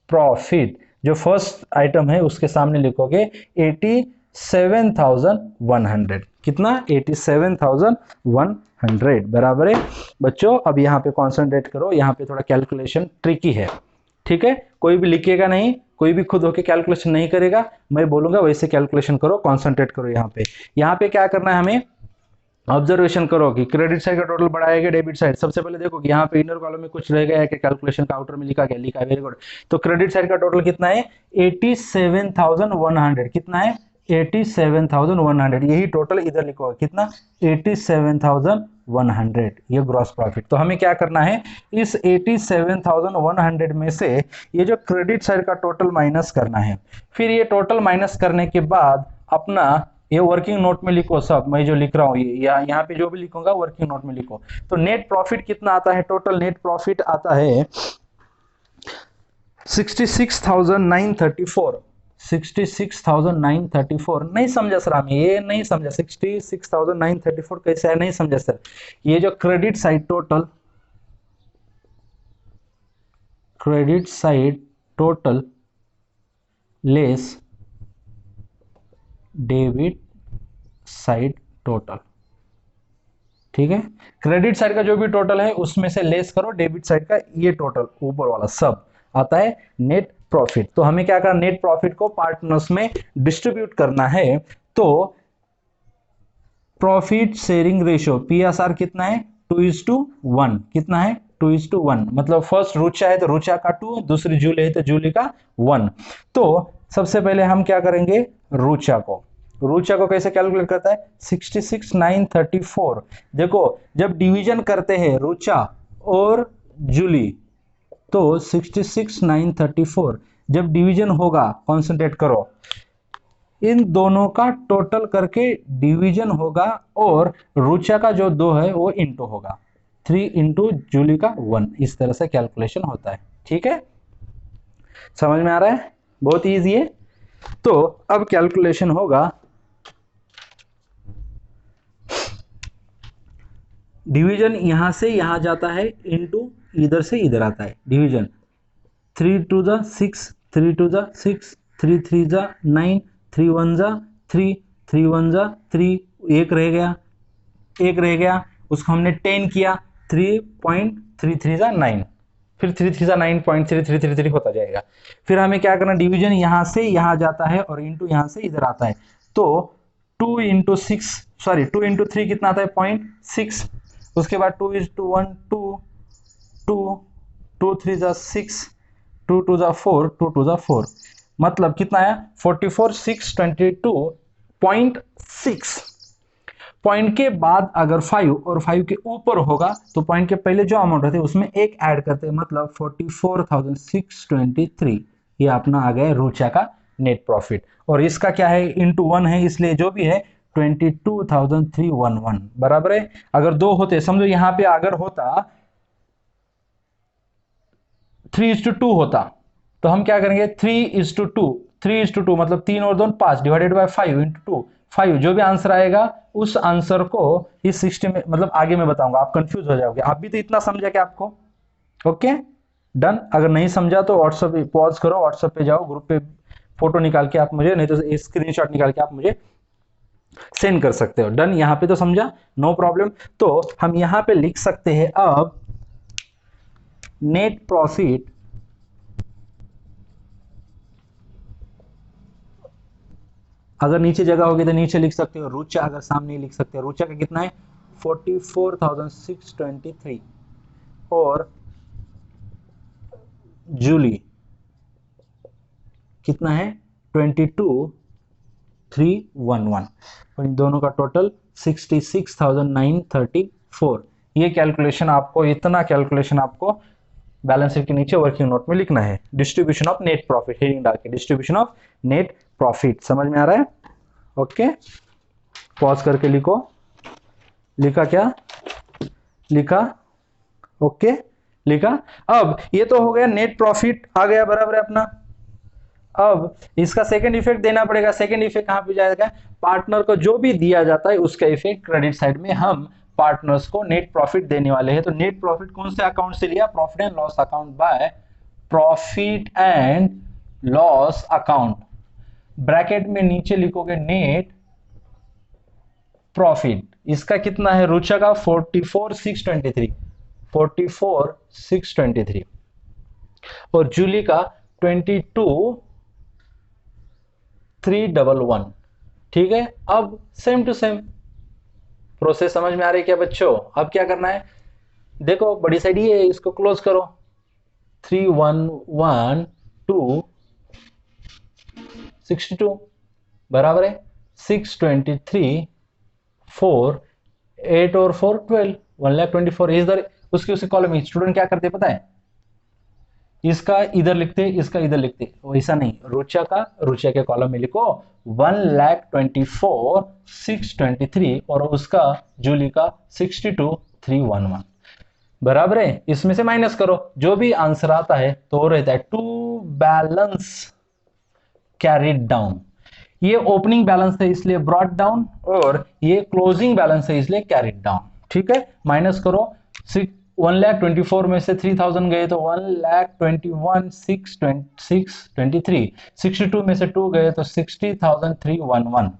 प्रॉफिट। जो फर्स्ट आइटम है उसके सामने लिखोगे 87,100, कितना 87,100, बराबर है। बच्चों अब यहाँ पे कॉन्सेंट्रेट करो, यहाँ पे थोड़ा कैलकुलेशन ट्रिकी है, ठीक है, कोई भी लिखेगा नहीं, कोई भी खुद होके कैलकुलेशन नहीं करेगा, मैं बोलूंगा वैसे कैलकुलेशन करो, कंसंट्रेट करो। यहाँ पे क्या करना है हमें, ऑब्जर्वेशन करो कि क्रेडिट साइड का टोटल बढ़ाएगा, डेबिट साइड। सबसे पहले देखो कि यहाँ पे इनर कॉलम में कुछ रह गया है कि कैलकुलेशन का, आउटर में लिखा गया, लिखा है, वेरी गुड। तो क्रेडिट साइड का टोटल कितना है 87,100, कितना है 87,100, यही टोटल इधर लिखो, कितना 87,100, ये ग्रॉस प्रॉफिट। तो हमें क्या करना है, इस 87,100 में से ये जो क्रेडिट साइड का टोटल माइनस करना है। फिर ये टोटल माइनस करने के बाद अपना ये वर्किंग नोट में लिखो, सब मैं जो लिख रहा हूँ ये यहाँ पे जो भी लिखूंगा वर्किंग नोट में लिखो। तो नेट प्रॉफिट कितना आता है, टोटल नेट प्रॉफिट आता है 66,934, 66,934। नहीं समझा सर, हमें ये नहीं समझा, 66,934 कैसे है, नहीं समझा सर। ये जो credit side total less debit side total, ठीक है, क्रेडिट साइड का जो भी टोटल है उसमें से लेस करो डेबिट साइड का ये टोटल ऊपर वाला सब आता है नेट प्रॉफिट। तो हमें क्या करना, नेट प्रॉफिट को पार्टनर्स में डिस्ट्रीब्यूट करना है। तो प्रॉफिट शेयरिंग रेशियो PSR कितना है, 2:1। कितना है, 2:1। मतलब फर्स्ट रुचा है तो रुचा का 2, दूसरी जूली है तो जूली का 1। तो सबसे पहले हम क्या करेंगे, रुचा को कैसे कैलकुलेट करता है, 66,934। देखो जब डिवीजन करते हैं रुचा और जूली तो 66,934 जब डिवीजन होगा, कॉन्सेंट्रेट करो, इन दोनों का टोटल करके डिवीजन होगा और रुचा का जो 2 है वो इंटू होगा, 3 इंटू जूली का 1। इस तरह से कैलकुलेशन होता है। ठीक है, समझ में आ रहा है, बहुत इजी है। तो अब कैलकुलेशन होगा, डिवीजन यहां से यहां जाता है इंटू इधर से इधर आता है डिवीजन। 3 2 जा 6, 3 2 जा 6, 3 3 जा 9, 3 1 जा 3, 3 1 जा 3, एक रह गया, उसको हमने 10 किया, 3.33 जा 9, फिर 3 3 जा 9.3333 होता जाएगा। फिर हमें क्या करना, डिवीजन यहां से यहां जाता है और इंटू यहां से इधर आता है। तो 2 इंटू 3 कितना आता है, 0.6। उसके बाद 2:1 2, 2 3 जा 6, 2 2 जा 4, 2 2 जा 4, मतलब कितना आया, 44,622.6। पॉइंट के बाद अगर 5 और 5 के ऊपर होगा तो पॉइंट के पहले जो अमाउंट रहते हैं उसमें एक ऐड करते हैं, मतलब 44,623। ये अपना आ गया रुचा का नेट प्रॉफिट। और इसका क्या है, इंटू 1 है, इसलिए जो भी है 22,311 बराबर है। अगर 2 होते, समझो यहां पे अगर होता 3:2 होता तो हम क्या करेंगे, 3:2 मतलब 3 और 2 5 डिवाइडेड बाय 5 इंटू 2, 5। जो भी आंसर आएगा उस आंसर को इस सिस्टम में, मतलब आगे मैं बताऊंगा, आप कंफ्यूज हो जाओगे। आप भी तो इतना समझा क्या आपको, ओके डन। अगर नहीं समझा तो व्हाट्सएप पे पॉज करो, व्हाट्सएप पे जाओ, ग्रुप पे फोटो निकाल के आप मुझे, नहीं तो स्क्रीनशॉट निकाल के आप मुझे सेंड कर सकते हो। डन, यहां पे तो समझा, नो प्रॉब्लम। तो हम यहां पे लिख सकते हैं अब नेट प्रॉफिट अगर नीचे जगह होगी तो नीचे लिख सकते हो, रुचा अगर सामने लिख सकते हो। रुचा का कितना है, 44,623 और जूली कितना है, 22,311 और इन दोनों का टोटल 66,934। ये कैलकुलेशन आपको, इतना कैलकुलेशन आपको बैलेंस शीट के नीचे वर्किंग नोट में लिखना है। Distribution of net profit heading डाल के, डिस्ट्रीब्यूशन ऑफ नेट प्रॉफिट। समझ में आ रहा है, ओके पॉज करके लिखो। लिखा क्या, लिखा, ओके लिखा। अब ये तो हो गया, नेट प्रॉफिट आ गया बराबर है अपना। अब इसका सेकंड इफेक्ट देना पड़ेगा। सेकंड इफेक्ट कहां पे जाएगा, पार्टनर को जो भी दिया जाता है उसका इफेक्ट क्रेडिट साइड में हम पार्टनर्स को नेट प्रॉफिट देने वाले हैं। तो नेट प्रॉफिट कौन से अकाउंट से लिया, profit and loss account by profit and loss account. Bracket में नीचे लिखोगे नेट प्रॉफिट। इसका कितना है, रुचा का 44,623 और जूली का 22,311। ठीक है, अब सेम टू सेम प्रोसेस समझ में आ रही है क्या बच्चों। अब क्या करना है, देखो बड़ी साइड ये है, इसको क्लोज करो। 3,1,1,2,62 बराबर है 623, 4 8 और 4 12, 1,24,000 इधर उसके कॉलम में स्टूडेंट क्या करते पता है, इसका इधर लिखते, इसका इधर लिखते। वैसा नहीं, रुचा के कॉलम में लिखो 1,24,623 और उसका जूली का 62,311 बराबर है। इसमें से माइनस करो, जो भी आंसर आता है तो रहता है टू बैलेंस कैरिड डाउन। ये ओपनिंग बैलेंस है इसलिए ब्रॉट डाउन और ये क्लोजिंग बैलेंस है इसलिए कैरिड डाउन। ठीक है, माइनस करो। 1,24,000 में से 3,000 गए तो 1,21,623, 62 में से 2 गए तो 60,311।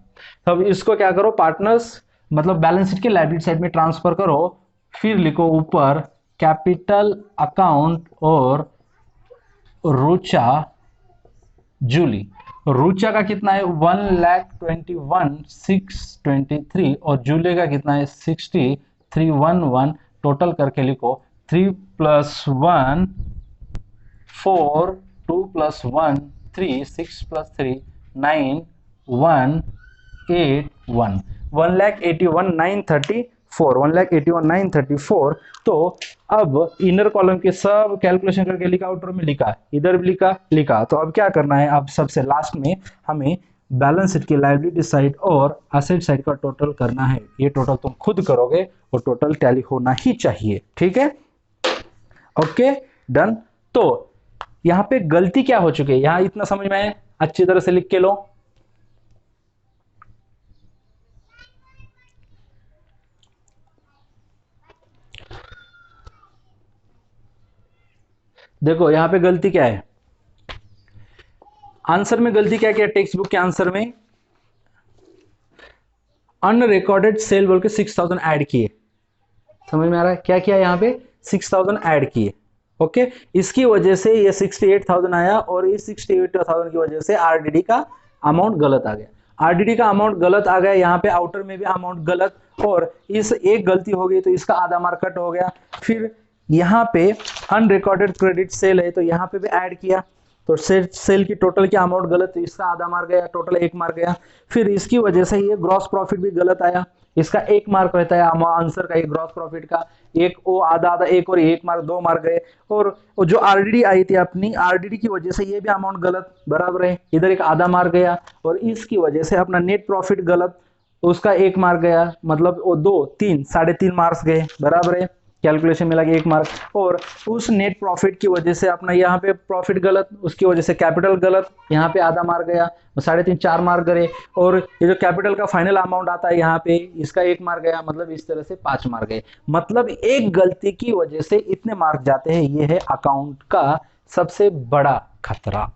तब इसको क्या करो, पार्टनर्स मतलब बैलेंस शीट के लायबिलिटी साइड में ट्रांसफर करो, फिर लिखो ऊपर कैपिटल अकाउंट और रुचा जूली। रुचा का कितना है 1,21,623 और जूली का कितना है 63,111। टोटल करके लिखो 3 + 1 4, 2 + 1 3, 6 + 3 9, 1 8 1, 1,81,934, 1,81,934। तो अब इनर कॉलम के सब कैलकुलेशन करके लिखा, आउटर में लिखा, इधर भी लिखा। तो अब क्या करना है, अब सबसे लास्ट में हमें बैलेंस शीट की लायबिलिटी साइड और असेट साइड का टोटल करना है। ये टोटल तुम खुद करोगे और टोटल टैली होना ही चाहिए, ठीक है। Okay done. तो यहां पे गलती क्या हो चुकी है, यहां इतना समझ में आए, अच्छी तरह से लिख के लो। देखो यहां पे गलती क्या है, आंसर में गलती क्या क्या, टेक्स्ट बुक के आंसर में अनरिकॉर्डेड सेल बोल के 6,000 ऐड किए। समझ में आ रहा है क्या किया, यहां पे 6,000 ऐड किए। ओके, इसकी वजह से ये 68,000 आया और इस 68,000 की वजह से आरडीडी का अमाउंट गलत आ गया। आरडीडी का अमाउंट गलत आ गया, यहाँ पे आउटर में भी अमाउंट गलत, और इस एक गलती हो गई तो इसका आधा मार्क कट हो गया। फिर यहाँ पे अनरिकॉर्डेड क्रेडिट सेल है तो यहाँ पे भी ऐड किया, तो सेल की टोटल की अमाउंट गलत, तो इसका आधा मार्क गया, टोटल 1 मार्क गया। फिर इसकी वजह से ये ग्रॉस प्रॉफिट भी गलत आया, इसका 1 मार्क रहता है आंसर का, ये ग्रॉस प्रॉफिट का एक, वो आधा आधा, एक और 1 मार्क, 2 मार्क गए। और जो आरडीडी आई थी अपनी, आरडीडी की वजह से ये भी अमाउंट गलत, बराबर है, इधर एक आधा मार्क गया। और इसकी वजह से अपना नेट प्रॉफिट गलत, उसका 1 मार्क गया, मतलब वो 2 3 3.5 मार्क्स गए, बराबर है, कैलकुलेशन में लगे 1 मार्क। और उस नेट प्रॉफिट की वजह से अपना यहाँ पे प्रॉफिट गलत, उसकी वजह से कैपिटल गलत, यहाँ पे आधा मार्क गया, 3.5 4 मार्क गए। और ये जो कैपिटल का फाइनल अमाउंट आता है यहाँ पे, इसका 1 मार्क गया, मतलब इस तरह से 5 मार्क गए। मतलब एक गलती की वजह से इतने मार्क जाते हैं, ये है अकाउंट का सबसे बड़ा खतरा।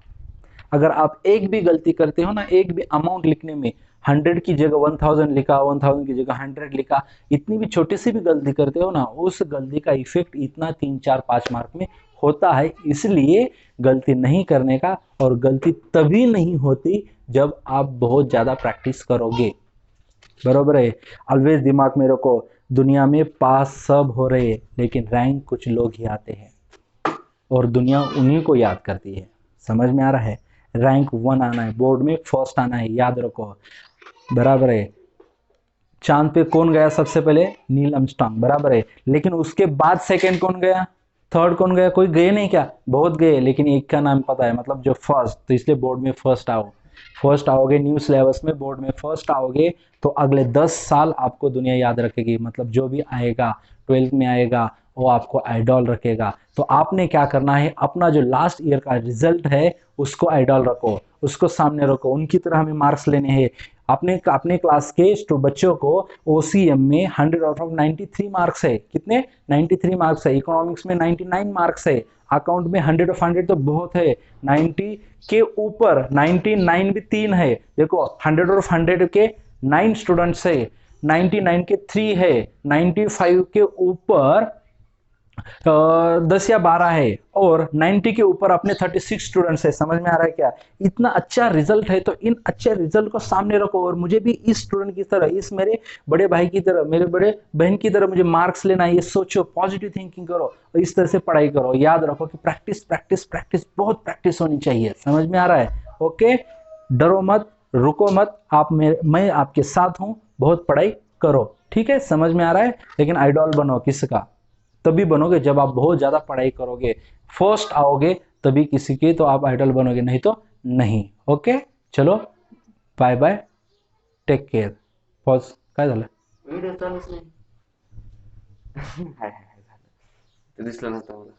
अगर आप एक भी गलती करते हो ना, एक भी अमाउंट लिखने में 100 की जगह 1000 लिखा, 1000 की जगह 100 लिखा, इतनी भी छोटी सी भी गलती करते हो ना, उस गलती का इफेक्ट इतना 3 4 5 मार्क में होता है। इसलिए गलती नहीं करने का, और गलती तभी नहीं होती जब आप बहुत ज्यादा प्रैक्टिस करोगे, बरोबर है। ऑलवेज दिमाग में रखो, दुनिया में पास सब हो रहे हैं लेकिन रैंक कुछ लोग ही आते हैं, और दुनिया उन्हीं को याद करती है। समझ में आ रहा है, रैंक 1 आना है, बोर्ड में फर्स्ट आना है, याद रखो, बराबर है। चांद पे कौन गया सबसे पहले, नील आर्मस्ट्रांग, बराबर है। लेकिन उसके बाद सेकंड कौन गया, थर्ड कौन गया, कोई गए नहीं क्या, बहुत गए, लेकिन एक का नाम पता है, मतलब जो फर्स्ट, तो इसलिए बोर्ड में फर्स्ट आओ, फर्स्ट आओगे न्यू सिलेबस में, बोर्ड में फर्स्ट आओगे तो अगले 10 साल आपको दुनिया याद रखेगी। मतलब जो भी आएगा 12th में आएगा वो आपको आइडॉल रखेगा। तो आपने क्या करना है, अपना जो लास्ट ईयर का रिजल्ट है उसको आइडॉल रखो, उसको सामने रखो, उनकी तरह हमें मार्क्स लेने हैं। अपने क्लास के बच्चों को ओसीएम में 100 आउट ऑफ 93 मार्क्स है, कितने 93 मार्क्स है, इकोनॉमिक्स में 99 मार्क्स है, अकाउंट में 100 ऑफ 100 तो बहुत है, 90 के ऊपर 99 भी 3 है। देखो 100 ऑफ 100 के 9 स्टूडेंट्स है, 99 के 3 है, 95 के ऊपर 10 या 12 है, और 90 के ऊपर अपने 36 स्टूडेंट्स है। समझ में आ रहा है क्या, इतना अच्छा रिजल्ट है। तो इन अच्छे रिजल्ट को सामने रखो, और मुझे भी इस स्टूडेंट की तरह, इस मेरे बड़े भाई की तरह, मेरे बड़े बहन की तरह मुझे मार्क्स लेना है, ये सोचो, पॉजिटिव थिंकिंग करो और इस तरह से पढ़ाई करो। याद रखो कि प्रैक्टिस प्रैक्टिस प्रैक्टिस, बहुत प्रैक्टिस होनी चाहिए। समझ में आ रहा है, ओके, डरो मत, रुको मत, मैं आपके साथ हूं, बहुत पढ़ाई करो, ठीक है। समझ में आ रहा है, लेकिन आइडॉल बनो किसका, तभी बनोगे जब आप बहुत ज्यादा पढ़ाई करोगे, फर्स्ट आओगे तभी किसी के, तो आप आइडल बनोगे, नहीं तो नहीं। ओके चलो, bye bye, take care. Pause, काय झालं, व्हिडिओ चालूच नाही. हाय हाय हाय झालं. ते दिसलं नव्हतं मला.